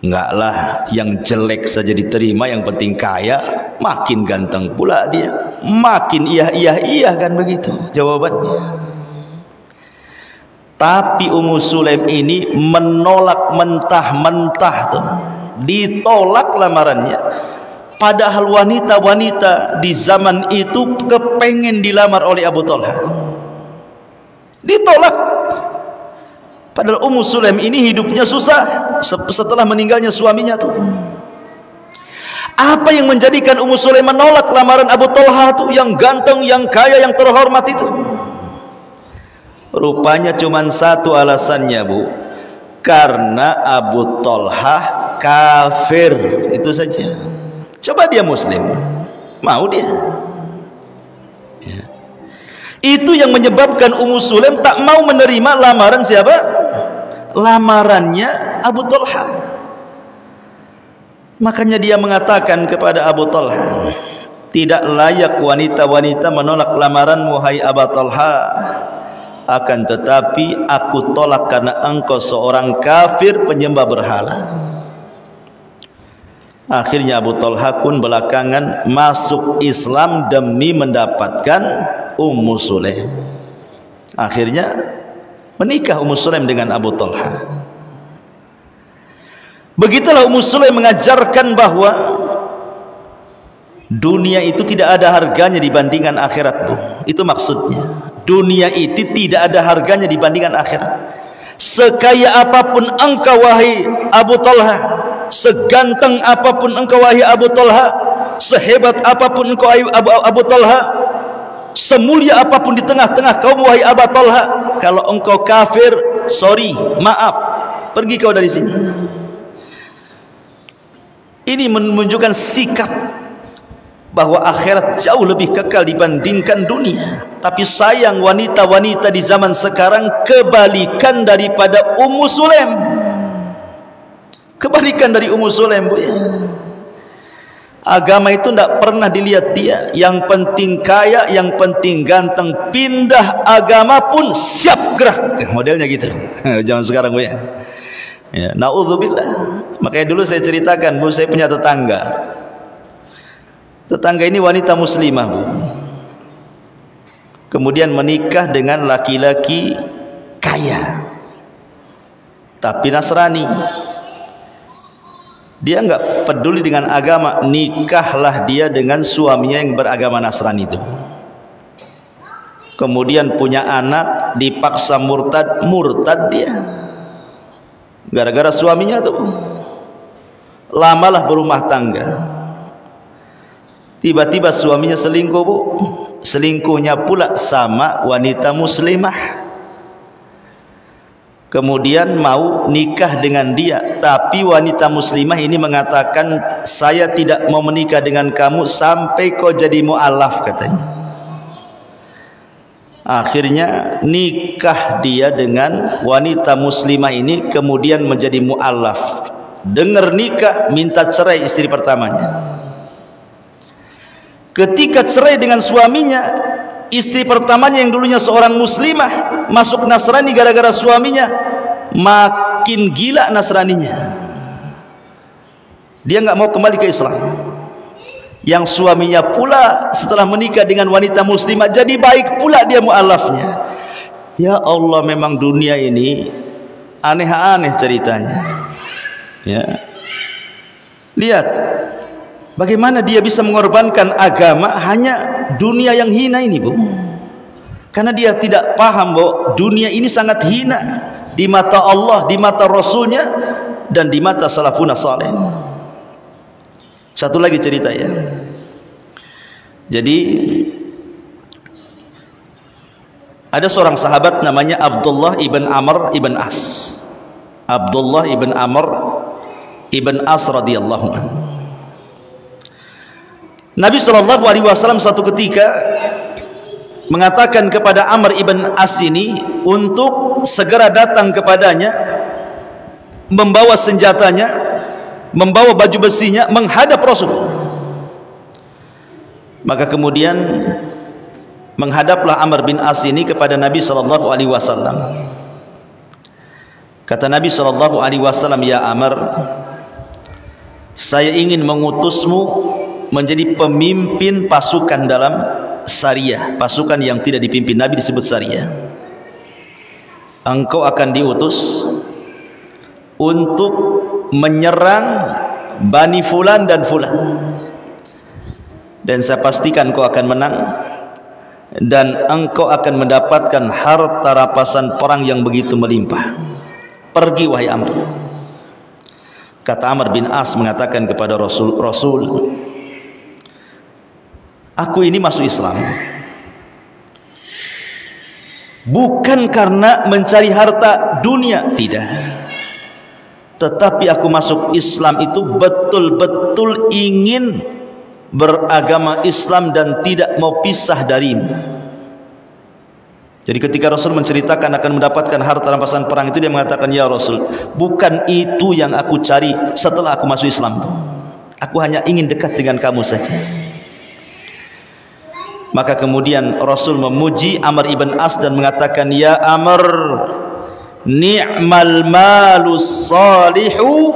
Enggak lah, yang jelek saja diterima, yang penting kaya. Makin ganteng pula dia, makin iya kan, begitu jawabannya. Tapi Ummu Sulaim ini menolak mentah-mentah tuh. Ditolak lamarannya. Padahal wanita-wanita di zaman itu kepengen dilamar oleh Abu Talha. Ditolak. Padahal Ummu Sulaim ini hidupnya susah setelah meninggalnya suaminya tuh. Apa yang menjadikan Ummu Sulaim menolak lamaran Abu Talha tuh, yang ganteng, yang kaya, yang terhormat itu? Rupanya cuma satu alasannya, Bu. Karena Abu Talha kafir, itu saja. Coba dia muslim, mau dia? Ya. Itu yang menyebabkan Ummu Sulaim tak mau menerima lamaran siapa? Lamarannya Abu Talha. Makanya dia mengatakan kepada Abu Talha, tidak layak wanita-wanita menolak lamaranmu, hai Abu Talha. Akan tetapi aku tolak karena engkau seorang kafir penyembah berhala. Akhirnya Abu Talha pun belakangan masuk Islam demi mendapatkan Ummu Sulaim. Akhirnya menikah Ummu Sulaim dengan Abu Talha. Begitulah Ummu Sulaim mengajarkan bahwa dunia itu tidak ada harganya dibandingkan akhirat, Bu. Itu maksudnya. Dunia itu tidak ada harganya dibandingkan akhirat. Sekaya apapun engkau, wahai Abu Talha, seganteng apapun engkau, wahai Abu Talha, sehebat apapun engkau, Abu Talha, semulia apapun di tengah-tengah kaum, wahai Abu Talha, kalau engkau kafir, sorry, maaf, pergi kau dari sini. Ini menunjukkan sikap bahwa akhirat jauh lebih kekal dibandingkan dunia. Tapi sayang, wanita-wanita di zaman sekarang kebalikan daripada Ummu Sulaim. Kebalikan dari Ummu Sulaim, Bu, ya. Agama itu tidak pernah dilihat dia. Yang penting kaya, yang penting ganteng. Pindah agama pun siap gerak. Modelnya gitu. Zaman sekarang, Bu, ya. Ya, naudzubillah. Makanya dulu saya ceritakan, Bu, saya punya tetangga. Tetangga ini wanita muslimah, Bu. Kemudian menikah dengan laki-laki kaya, tapi Nasrani. Dia enggak peduli dengan agama, nikahlah dia dengan suaminya yang beragama Nasrani itu. Kemudian punya anak, dipaksa murtad dia. Gara-gara suaminya tuh. Lamalah berumah tangga. Tiba-tiba suaminya selingkuh, Bu. Selingkuhnya pula sama wanita muslimah. Kemudian mau nikah dengan dia, tapi wanita muslimah ini mengatakan, saya tidak mau menikah dengan kamu sampai kau jadi mu'alaf, katanya. Akhirnya nikah dia dengan wanita muslimah ini, kemudian menjadi mu'alaf. Dengar nikah, minta cerai istri pertamanya. Ketika cerai dengan suaminya, istri pertamanya yang dulunya seorang muslimah masuk Nasrani gara-gara suaminya, makin gila Nasraninya. Dia nggak mau kembali ke Islam. Yang suaminya pula setelah menikah dengan wanita muslimah jadi baik pula dia mu'alafnya. Ya Allah, memang dunia ini aneh-aneh ceritanya. Ya. Lihat bagaimana dia bisa mengorbankan agama hanya dunia yang hina ini, Bu. Karena dia tidak paham bahwa dunia ini sangat hina di mata Allah, di mata Rasulnya, dan di mata salafuna saleh. Satu lagi cerita, ya. Jadi ada seorang sahabat namanya Abdullah ibn Amr ibn As. Abdullah ibn Amr ibn As radhiyallahu anhu. Nabi SAW suatu ketika mengatakan kepada Amr ibn As ini untuk segera datang kepadanya, membawa senjatanya, membawa baju besinya, menghadap Rasul. Maka kemudian menghadaplah Amr bin As ini kepada Nabi SAW. Kata Nabi SAW, ya Amr, saya ingin mengutusmu menjadi pemimpin pasukan dalam Sariyah. Pasukan yang tidak dipimpin Nabi disebut Sariyah. Engkau akan diutus untuk menyerang Bani Fulan dan Fulan, dan saya pastikan kau akan menang, dan engkau akan mendapatkan harta rampasan perang yang begitu melimpah. Pergi wahai Amr. Kata Amr bin As mengatakan kepada Rasul, aku ini masuk Islam bukan karena mencari harta dunia, tidak. Tetapi aku masuk Islam itu betul-betul ingin beragama Islam dan tidak mau pisah darimu. Jadi ketika Rasul menceritakan akan mendapatkan harta rampasan perang itu, dia mengatakan, ya Rasul, bukan itu yang aku cari setelah aku masuk Islam itu. Aku hanya ingin dekat dengan kamu saja. Maka kemudian Rasul memuji Amr ibn As dan mengatakan, ya Amr, ni'mal malus salihu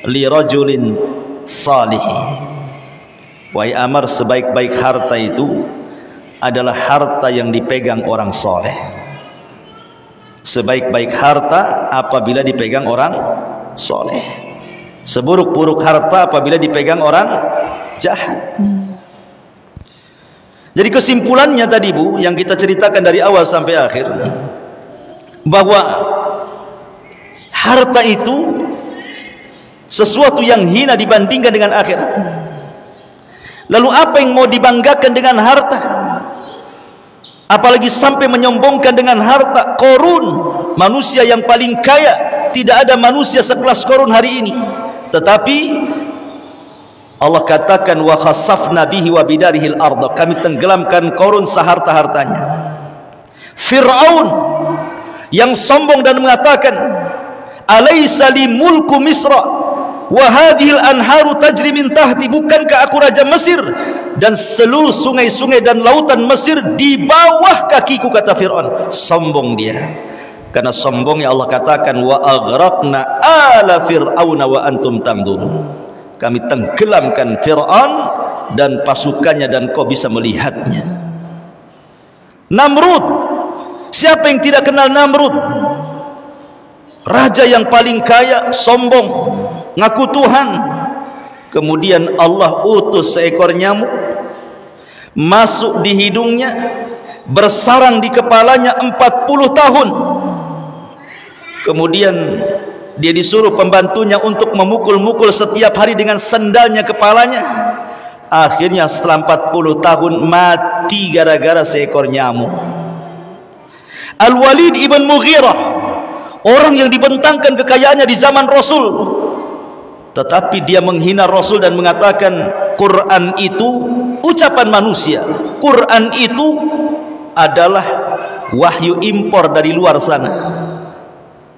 li rajulin salih. Wahai Amr, sebaik-baik harta itu adalah harta yang dipegang orang soleh. Sebaik-baik harta apabila dipegang orang soleh. Seburuk-buruk harta apabila dipegang orang jahat. Jadi kesimpulannya tadi, Bu, yang kita ceritakan dari awal sampai akhir, bahwa harta itu sesuatu yang hina dibandingkan dengan akhirat. Lalu apa yang mau dibanggakan dengan harta? Apalagi sampai menyombongkan dengan harta. Korun, manusia yang paling kaya, tidak ada manusia sekelas Korun hari ini. Tetapi Allah katakan wa khassafna bihi wa bidarihil ardh, kami tenggelamkan Qarun seharta-hartanya. Fir'aun yang sombong dan mengatakan alaysa li mulku Misra wa hadhil anharu tajri min tahti, bukankah aku raja Mesir dan seluruh sungai-sungai dan lautan Mesir di bawah kakiku, kata Fir'aun. Sombong dia. Karena sombongnya Allah katakan wa aghraqna ala fir'auna wa antum tanzurun, kami tenggelamkan Fir'aun dan pasukannya dan kau bisa melihatnya. Namrud, siapa yang tidak kenal Namrud? Raja yang paling kaya, sombong, ngaku Tuhan. Kemudian Allah utus seekor nyamuk masuk di hidungnya, bersarang di kepalanya 40 tahun. Kemudian dia disuruh pembantunya untuk memukul-mukul setiap hari dengan sendalnya kepalanya. Akhirnya setelah 40 tahun mati gara-gara seekor nyamuk. Al-Walid ibn Mughirah, orang yang dibentangkan kekayaannya di zaman Rasul, tetapi dia menghina Rasul dan mengatakan Quran itu ucapan manusia, Quran itu adalah wahyu impor dari luar sana,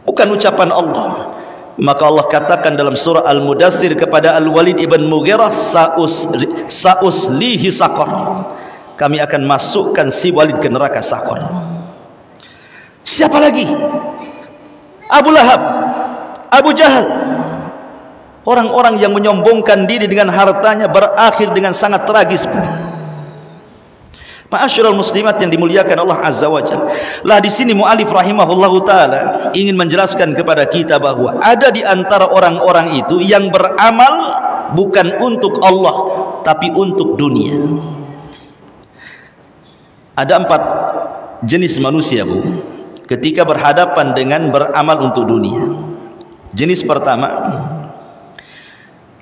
bukan ucapan Allah. Maka Allah katakan dalam surah Al-Mudaththir kepada Al-Walid ibn Mughirah, sa'uslihi saqar, kami akan masukkan si Walid ke neraka Saqar. Siapa lagi? Abu Lahab, Abu Jahal, orang-orang yang menyombongkan diri dengan hartanya berakhir dengan sangat tragis. Ma'asyiral muslimat yang dimuliakan Allah Azza wa Jalla. Lah di sini mu'alif rahimahullahu taala ingin menjelaskan kepada kita bahwa ada di antara orang-orang itu yang beramal bukan untuk Allah tapi untuk dunia. Ada 4 jenis manusia, Bu, ketika berhadapan dengan beramal untuk dunia. Jenis pertama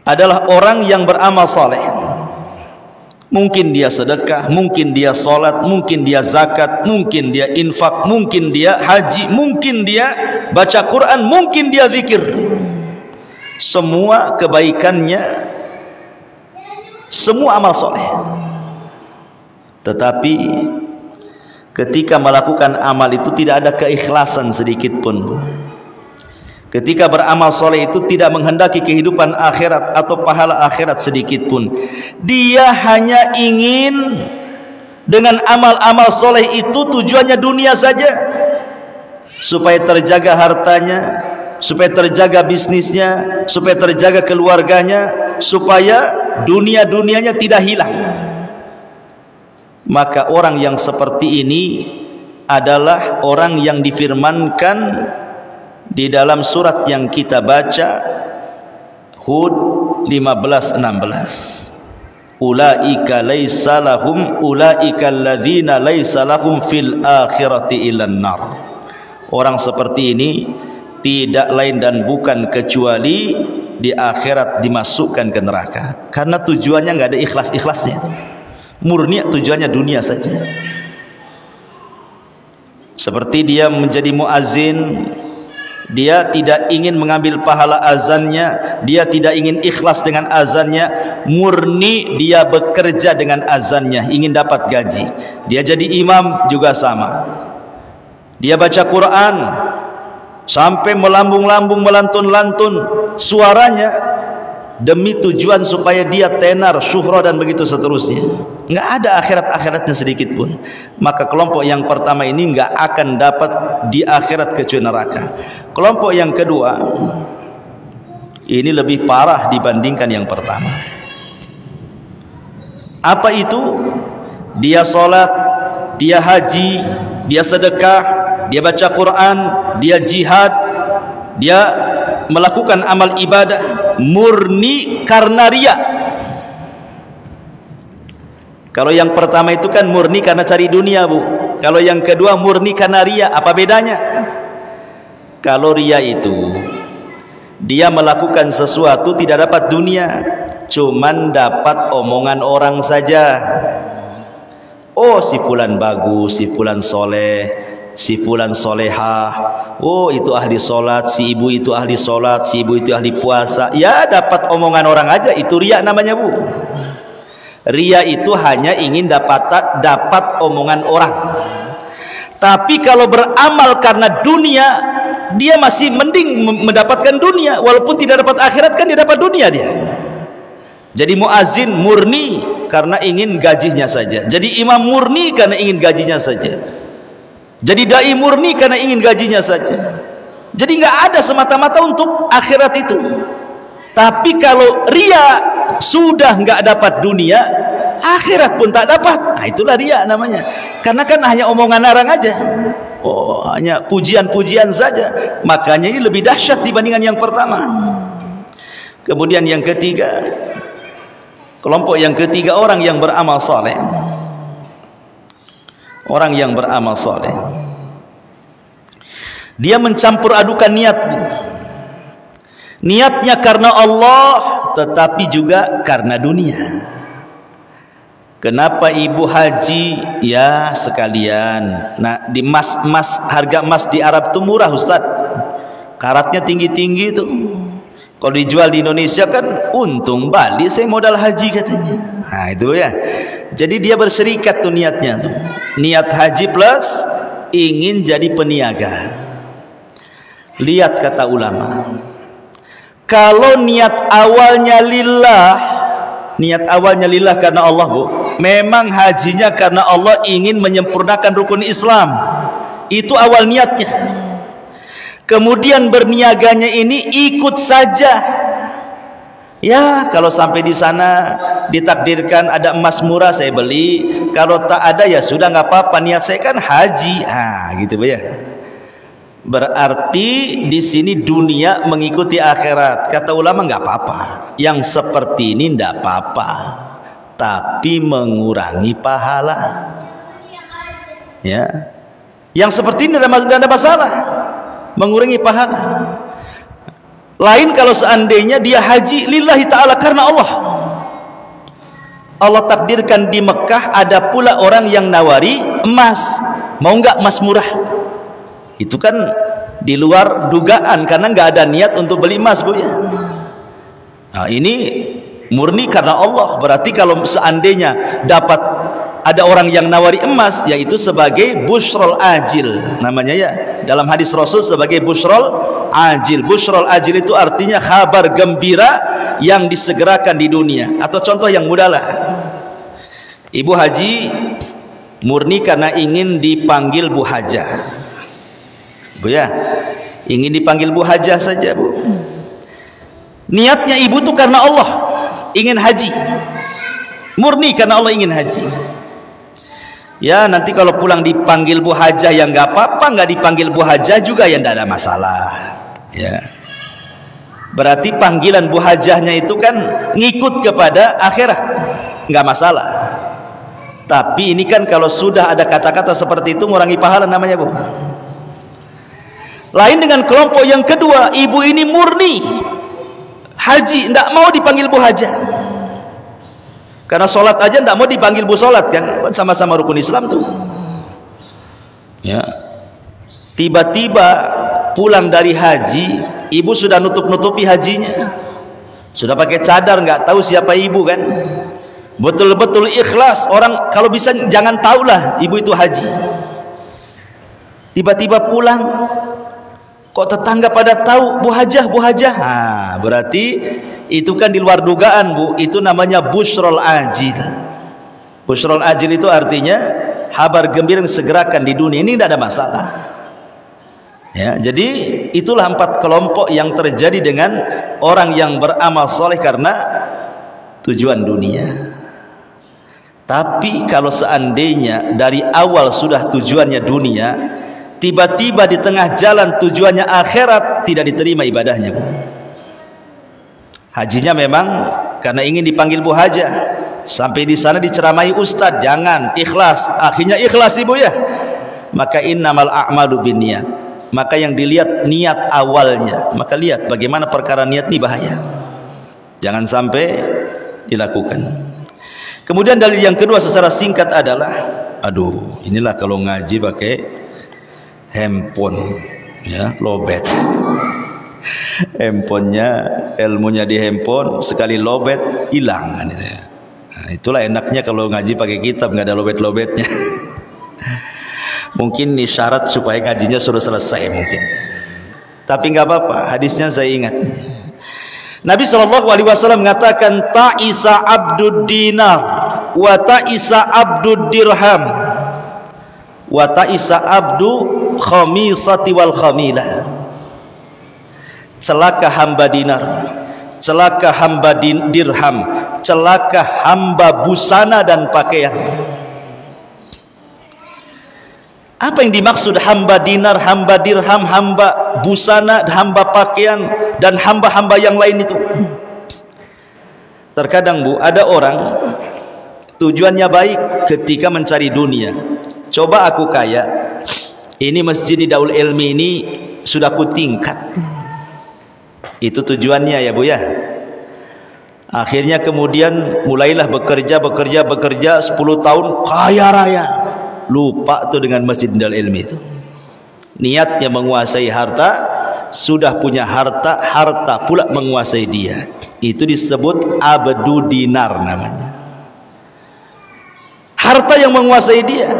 adalah orang yang beramal saleh. Mungkin dia sedekah, mungkin dia salat, mungkin dia zakat, mungkin dia infak, mungkin dia haji, mungkin dia baca Quran, mungkin dia zikir. Semua kebaikannya, semua amal saleh. Tetapi ketika melakukan amal itu tidak ada keikhlasan sedikit pun. Ketika beramal soleh itu tidak menghendaki kehidupan akhirat atau pahala akhirat sedikit pun. Dia hanya ingin dengan amal-amal soleh itu tujuannya dunia saja, supaya terjaga hartanya, supaya terjaga bisnisnya, supaya terjaga keluarganya, supaya dunia-dunianya tidak hilang. Maka orang yang seperti ini adalah orang yang difirmankan di dalam surat yang kita baca, Hud 15:16, ulaika laisa lahum ulaika alladzina laisa lahum fil akhirati illan nar. Orang seperti ini tidak lain dan bukan kecuali di akhirat dimasukkan ke neraka, karena tujuannya nggak ada ikhlas-ikhlasnya, murni tujuannya dunia saja. Seperti dia menjadi muazin, dia tidak ingin mengambil pahala azannya, dia tidak ingin ikhlas dengan azannya, murni dia bekerja dengan azannya, ingin dapat gaji. Dia jadi imam juga sama, dia baca Quran sampai melambung-lambung, melantun-lantun suaranya demi tujuan supaya dia tenar, syuhra dan begitu seterusnya. Nggak ada akhirat-akhiratnya sedikit pun. Maka kelompok yang pertama ini nggak akan dapat di akhirat kecuali neraka. Kelompok yang kedua ini lebih parah dibandingkan yang pertama. Apa itu? Dia sholat, dia haji, dia sedekah, dia baca Quran, dia jihad, dia melakukan amal ibadah murni karena riya. Kalau yang pertama itu kan murni karena cari dunia, Bu. Kalau yang kedua murni karena riya. Apa bedanya? Kalau riya itu dia melakukan sesuatu tidak dapat dunia, cuman dapat omongan orang saja. Oh, si fulan bagus, si fulan soleh, si fulan solehah, oh itu ahli sholat, si ibu itu ahli sholat, si ibu itu ahli puasa. Ya dapat omongan orang aja, itu riya namanya bu. Riya itu hanya ingin dapat omongan orang. Tapi kalau beramal karena dunia, dia masih mending mendapatkan dunia, walaupun tidak dapat akhirat kan dia dapat dunia dia. Jadi muazin murni karena ingin gajinya saja. Jadi imam murni karena ingin gajinya saja. Jadi dai murni karena ingin gajinya saja. Jadi nggak ada semata-mata untuk akhirat itu. Tapi kalau ria sudah nggak dapat dunia, akhirat pun tak dapat. Nah itulah ria namanya. Karena kan hanya omongan orang aja. Oh, hanya pujian-pujian saja. Makanya ini lebih dahsyat dibandingkan yang pertama. Kemudian yang ketiga, kelompok yang ketiga, orang yang beramal saleh. Orang yang beramal saleh, dia mencampur adukan niat. Niatnya karena Allah, tetapi juga karena dunia. Kenapa ibu haji? Ya sekalian. Nah di harga emas di Arab itu murah Ustaz. Karatnya tinggi-tinggi itu. Kalau dijual di Indonesia kan untung, balik saya modal haji katanya. Nah itu ya. Jadi dia berserikat tuh niatnya tuh. Niat haji plus ingin jadi peniaga. Lihat kata ulama, kalau niat awalnya lillah karena Allah bu, memang hajinya karena Allah ingin menyempurnakan rukun Islam, itu awal niatnya. Kemudian berniaganya ini ikut saja. Ya kalau sampai di sana ditakdirkan ada emas murah saya beli, kalau tak ada ya sudah nggak apa-apa, niat saya kan haji. Gitu ya. Berarti di sini dunia mengikuti akhirat. Kata ulama nggak apa-apa. Yang seperti ini nggak apa-apa, tapi mengurangi pahala. Ya. Yang seperti ini tidak ada masalah, mengurangi pahala. Lain kalau seandainya dia haji lillahi ta'ala karena Allah. Allah takdirkan di Mekah ada pula orang yang nawari emas, mau nggak emas murah? Itu kan di luar dugaan karena nggak ada niat untuk beli emas bu ya. Nah ini murni karena Allah. Berarti kalau seandainya dapat ada orang yang nawari emas, yaitu sebagai busrol ajil namanya ya, dalam hadis Rasul sebagai busrol ajil. Busrol ajil itu artinya kabar gembira yang disegerakan di dunia. Atau contoh yang mudah lah, ibu haji murni karena ingin dipanggil Bu Hajah bu ya, ingin dipanggil Bu Hajah saja bu. Niatnya ibu tuh karena Allah ingin haji, murni karena Allah ingin haji. Ya nanti kalau pulang dipanggil Bu Hajah ya nggak apa-apa, nggak dipanggil Bu Hajah juga ya nggak ada masalah. Ya. Berarti panggilan Bu Hajahnya itu kan ngikut kepada akhirat, nggak masalah. Tapi ini kan kalau sudah ada kata-kata seperti itu mengurangi pahala namanya bu. Lain dengan kelompok yang kedua, ibu ini murni haji, nggak mau dipanggil Bu Hajah. Karena sholat aja tidak mau dipanggil bu sholat kan, sama-sama rukun Islam tuh. Ya, tiba-tiba pulang dari haji, ibu sudah nutup-nutupi hajinya, sudah pakai cadar, nggak tahu siapa ibu kan. Betul-betul ikhlas. Orang kalau bisa jangan tahulah ibu itu haji. Tiba-tiba pulang, kok tetangga pada tahu Bu Hajah, Bu Hajah. Berarti itu kan di luar dugaan bu. Itu namanya busrol ajil. Busrol ajil itu artinya kabar gembira yang segerakan di dunia. Ini tidak ada masalah ya. Jadi itulah 4 kelompok yang terjadi dengan orang yang beramal soleh karena tujuan dunia. Tapi kalau seandainya dari awal sudah tujuannya dunia, tiba-tiba di tengah jalan tujuannya akhirat, tidak diterima ibadahnya bu. Hajinya memang karena ingin dipanggil Bu Hajah, sampai di sana diceramai ustadz, jangan ikhlas, akhirnya ikhlas ibu ya. Maka innamal a'malu binniyat, maka yang dilihat niat awalnya. Maka lihat bagaimana perkara niat ini bahaya, jangan sampai dilakukan. Kemudian dalil yang kedua secara singkat adalah, aduh inilah kalau ngaji pakai handphone Ya, lobet. Handphonenya, ilmunya di handphone, sekali lobet hilang kan itu. Nah, itulah enaknya kalau ngaji pakai kitab, nggak ada lobet-lobetnya. Mungkin ini syarat supaya ngajinya suruh selesai mungkin. Tapi nggak apa-apa, hadisnya saya ingat. Nabi SAW mengatakan, ta'isa abdud dinar wa ta'isa abdud dirham wa ta'isa abdu khamisati wal khamilah. Celaka hamba dinar, celaka hamba dirham, celaka hamba busana dan pakaian. Apa yang dimaksud hamba dinar, hamba dirham, hamba busana, hamba pakaian, dan hamba-hamba yang lain itu? Terkadang Bu, ada orang tujuannya baik ketika mencari dunia. Coba aku kaya, ini masjid di Daul Ilmi ini sudah ku tingkat. Itu tujuannya ya Bu ya. Akhirnya kemudian mulailah bekerja 10 tahun kaya raya. Lupa tuh dengan masjid Daul Ilmi itu. Niatnya menguasai harta, sudah punya harta, harta pula menguasai dia. Itu disebut abdu dinar namanya. Harta yang menguasai dia.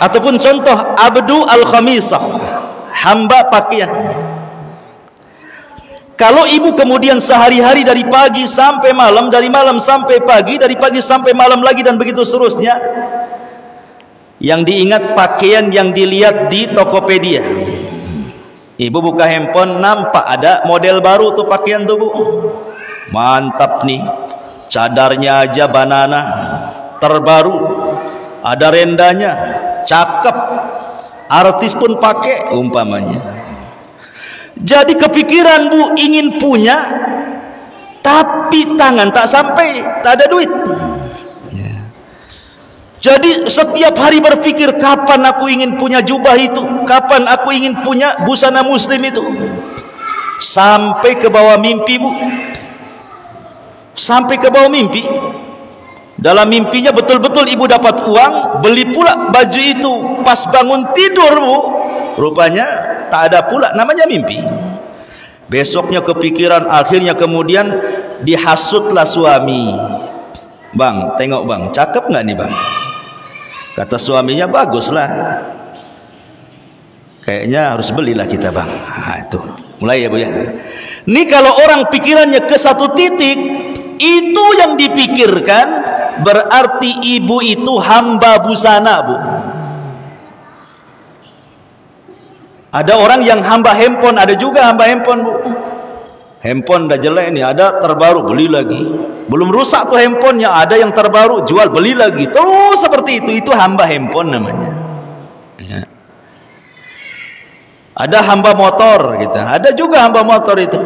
Ataupun contoh abdu al-khamisah, hamba pakaian. Kalau ibu kemudian sehari-hari dari pagi sampai malam, dari malam sampai pagi, dari pagi sampai malam lagi, dan begitu seterusnya, yang diingat pakaian yang dilihat di Tokopedia. Ibu buka handphone, nampak ada model baru tuh pakaian tuh Bu. Mantap nih, cadarnya aja banana, terbaru, ada rendanya, cakep, artis pun pakai umpamanya. Jadi kepikiran Bu ingin punya, tapi tangan tak sampai, tak ada duit. Jadi setiap hari berpikir, kapan aku ingin punya jubah itu, kapan aku ingin punya busana muslim itu. Sampai ke bawah mimpi Bu, sampai ke bawah mimpi. Dalam mimpinya betul-betul ibu dapat uang, beli pula baju itu. Pas bangun tidur Bu, rupanya tak ada pula, namanya mimpi. Besoknya kepikiran, akhirnya kemudian dihasutlah suami. Bang, tengok bang, cakep nggak nih bang? Kata suaminya, baguslah. Kayaknya harus belilah kita bang. Nah, itu mulai ya Bu ya. Ini kalau orang pikirannya ke satu titik, itu yang dipikirkan, berarti ibu itu hamba busana Bu. Ada orang yang hamba handphone, ada juga hamba handphone Bu. Handphone udah jelek nih, ada terbaru, beli lagi. Belum rusak tuh handphonenya, ada yang terbaru, jual, beli lagi. Terus seperti itu hamba handphone namanya. Ya. Ada hamba motor gitu. Ada juga hamba motor itu.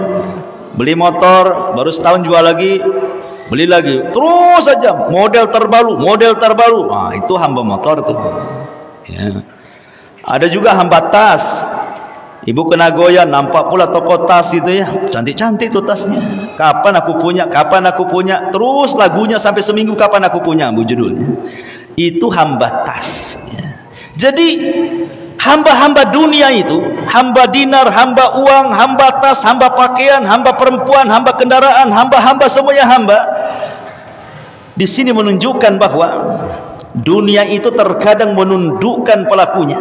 Beli motor, baru setahun jual lagi, beli lagi. Terus saja model terbaru, model terbaru. Nah, itu hamba motor tuh. Ya. Ada juga hamba tas. Ibu kena goyah, nampak pula toko tas itu ya, cantik-cantik tuh tasnya. Kapan aku punya, kapan aku punya. Terus lagunya sampai seminggu, kapan aku punya Bu judulnya. Itu hamba tas ya. Jadi hamba-hamba dunia itu, hamba dinar, hamba uang, hamba tas, hamba pakaian, hamba perempuan, hamba kendaraan, hamba-hamba, semuanya hamba. Di sini menunjukkan bahwa dunia itu terkadang menundukkan pelakunya,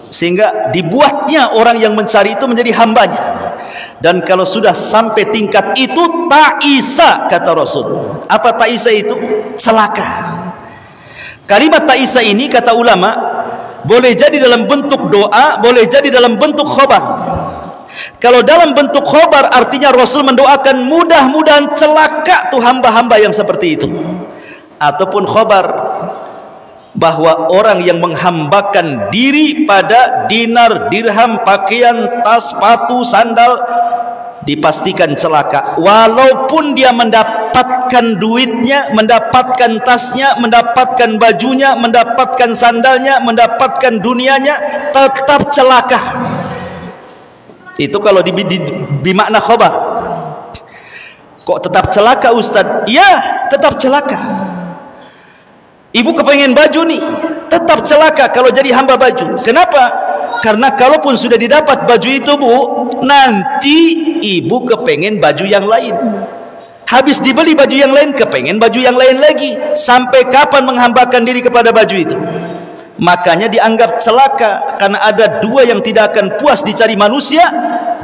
sehingga dibuatnya orang yang mencari itu menjadi hambanya. Dan kalau sudah sampai tingkat itu, ta'isa kata Rasul. Apa ta'isa itu? Celaka. Kalimat ta'isa ini kata ulama boleh jadi dalam bentuk doa, boleh jadi dalam bentuk khobar. Kalau dalam bentuk khobar artinya Rasul mendoakan mudah-mudahan celaka tuh hamba-hamba yang seperti itu. Ataupun khobar, bahwa orang yang menghambakan diri pada dinar, dirham, pakaian, tas, sepatu, sandal, dipastikan celaka. Walaupun dia mendapatkan duitnya, mendapatkan tasnya, mendapatkan bajunya, mendapatkan sandalnya, mendapatkan dunianya, tetap celaka. Itu kalau di makna khobar. Kok tetap celaka Ustaz? Ya, tetap celaka. Ibu kepengen baju nih, tetap celaka kalau jadi hamba baju. Kenapa? Karena kalaupun sudah didapat baju itu, Bu, nanti ibu kepengen baju yang lain. Habis dibeli baju yang lain, kepengen baju yang lain lagi. Sampai kapan menghambakan diri kepada baju itu? Makanya dianggap celaka, karena ada dua yang tidak akan puas dicari manusia,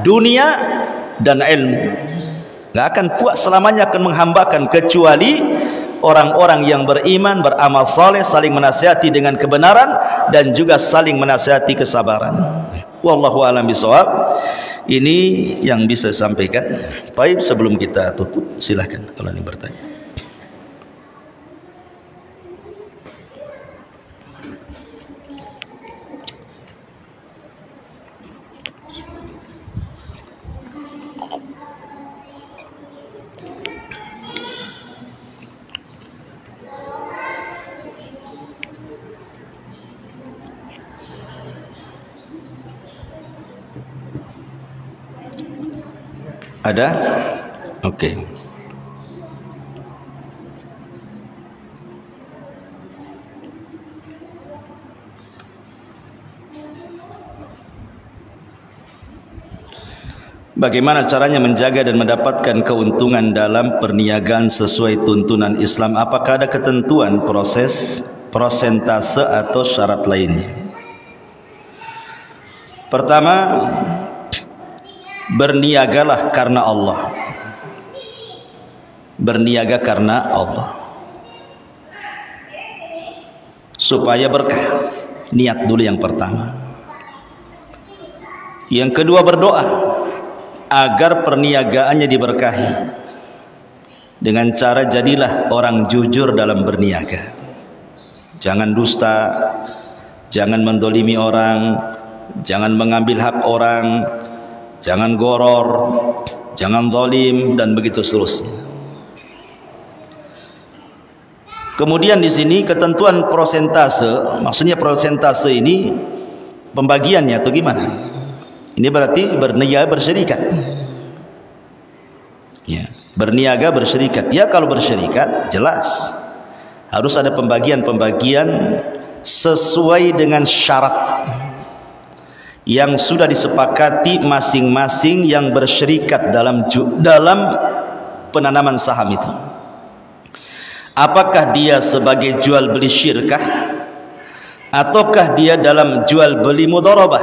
dunia dan ilmu. Gak akan puas selamanya akan menghambakan, kecuali orang-orang yang beriman, beramal saleh, saling menasihati dengan kebenaran dan juga saling menasihati kesabaran. Wallahu a'lam bishawab. Ini yang bisa saya sampaikan. Baik, sebelum kita tutup, silahkan kalau ini bertanya. Ada? Oke. Bagaimana caranya menjaga dan mendapatkan keuntungan dalam perniagaan sesuai tuntunan Islam? Apakah ada ketentuan proses, persentase atau syarat lainnya? Pertama, berniagalah karena Allah. Berniaga karena Allah supaya berkah. Niat dulu yang pertama. Yang kedua, berdoa agar perniagaannya diberkahi. Dengan cara jadilah orang jujur dalam berniaga. Jangan dusta, jangan mendolimi orang, jangan mengambil hak orang, jangan goror, jangan zalim, dan begitu seterusnya. Kemudian di sini ketentuan prosentase, maksudnya prosentase ini pembagiannya atau gimana? Ini berarti berniaga bersyarikat. Ya, berniaga bersyarikat. Ya, kalau bersyarikat jelas harus ada pembagian-pembagian sesuai dengan syarat yang sudah disepakati masing-masing yang bersyarikat dalam penanaman saham itu. Apakah dia sebagai jual beli syirkah ataukah dia dalam jual beli mudharabah?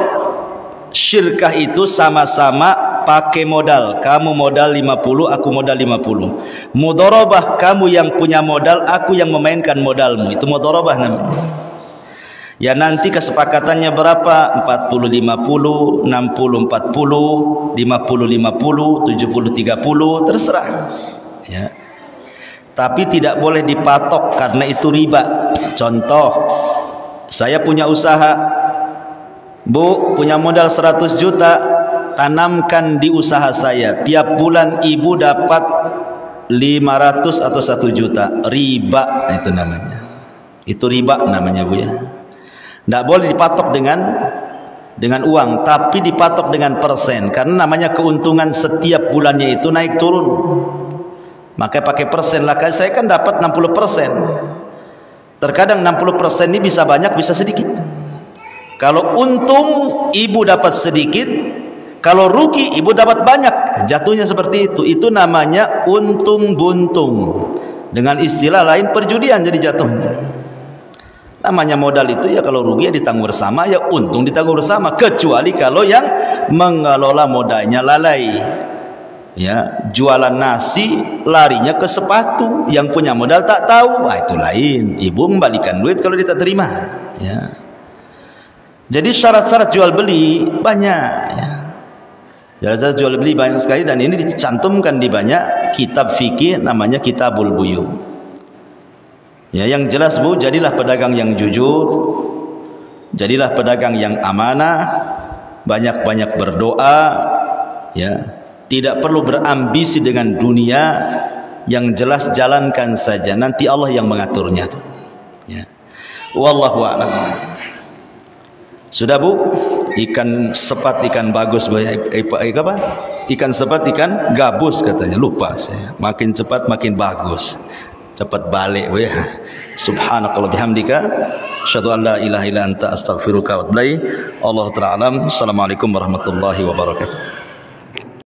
Syirkah itu sama-sama pakai modal. Kamu modal 50, aku modal 50. Mudharabah, kamu yang punya modal, aku yang memainkan modalmu. Itu mudharabah namanya. Ya, nanti kesepakatannya berapa? 40-50, 60-40, 50-50, 70-30, terserah. Ya. Tapi tidak boleh dipatok karena itu riba. Contoh, saya punya usaha, Bu, punya modal 100 juta, tanamkan di usaha saya. Tiap bulan ibu dapat 500 atau 1 juta. Riba itu namanya. Itu riba namanya, Bu, ya. Tidak boleh dipatok dengan uang, tapi dipatok dengan persen, karena namanya keuntungan setiap bulannya itu naik turun. Maka pakai persen lah. Saya kan dapat 60%. Terkadang 60% ini bisa banyak, bisa sedikit. Kalau untung ibu dapat sedikit, kalau rugi ibu dapat banyak. Jatuhnya seperti itu. Itu namanya untung buntung. Dengan istilah lain perjudian jadi jatuhnya. Namanya modal itu ya, kalau rugi ya ditanggung bersama, ya untung ditanggung bersama, kecuali kalau yang mengelola modalnya lalai. Ya, jualan nasi larinya ke sepatu, yang punya modal tak tahu. Nah, itu lain. Ibu membalikan duit kalau dia tak terima. Ya. Jadi syarat-syarat jual beli banyak. Ya. Syarat-syarat jual beli banyak sekali, dan ini dicantumkan di banyak kitab fikih, namanya Kitabul Buyu. Ya, yang jelas, Bu, jadilah pedagang yang jujur, jadilah pedagang yang amanah, banyak-banyak berdoa, ya, tidak perlu berambisi dengan dunia, yang jelas jalankan saja, nanti Allah yang mengaturnya. Ya. Wallahu a'lam. Sudah, Bu? Ikan sepat, ikan bagus, apa? Ikan sepat, ikan gabus katanya, lupa saya. Makin cepat makin bagus. cepat balik we. Subhanakallah bihamdika asyhadu an la ilaha illa anta astaghfiruka wa atubu ilaik. Allahu ta'ala alam. Assalamualaikum warahmatullahi wabarakatuh.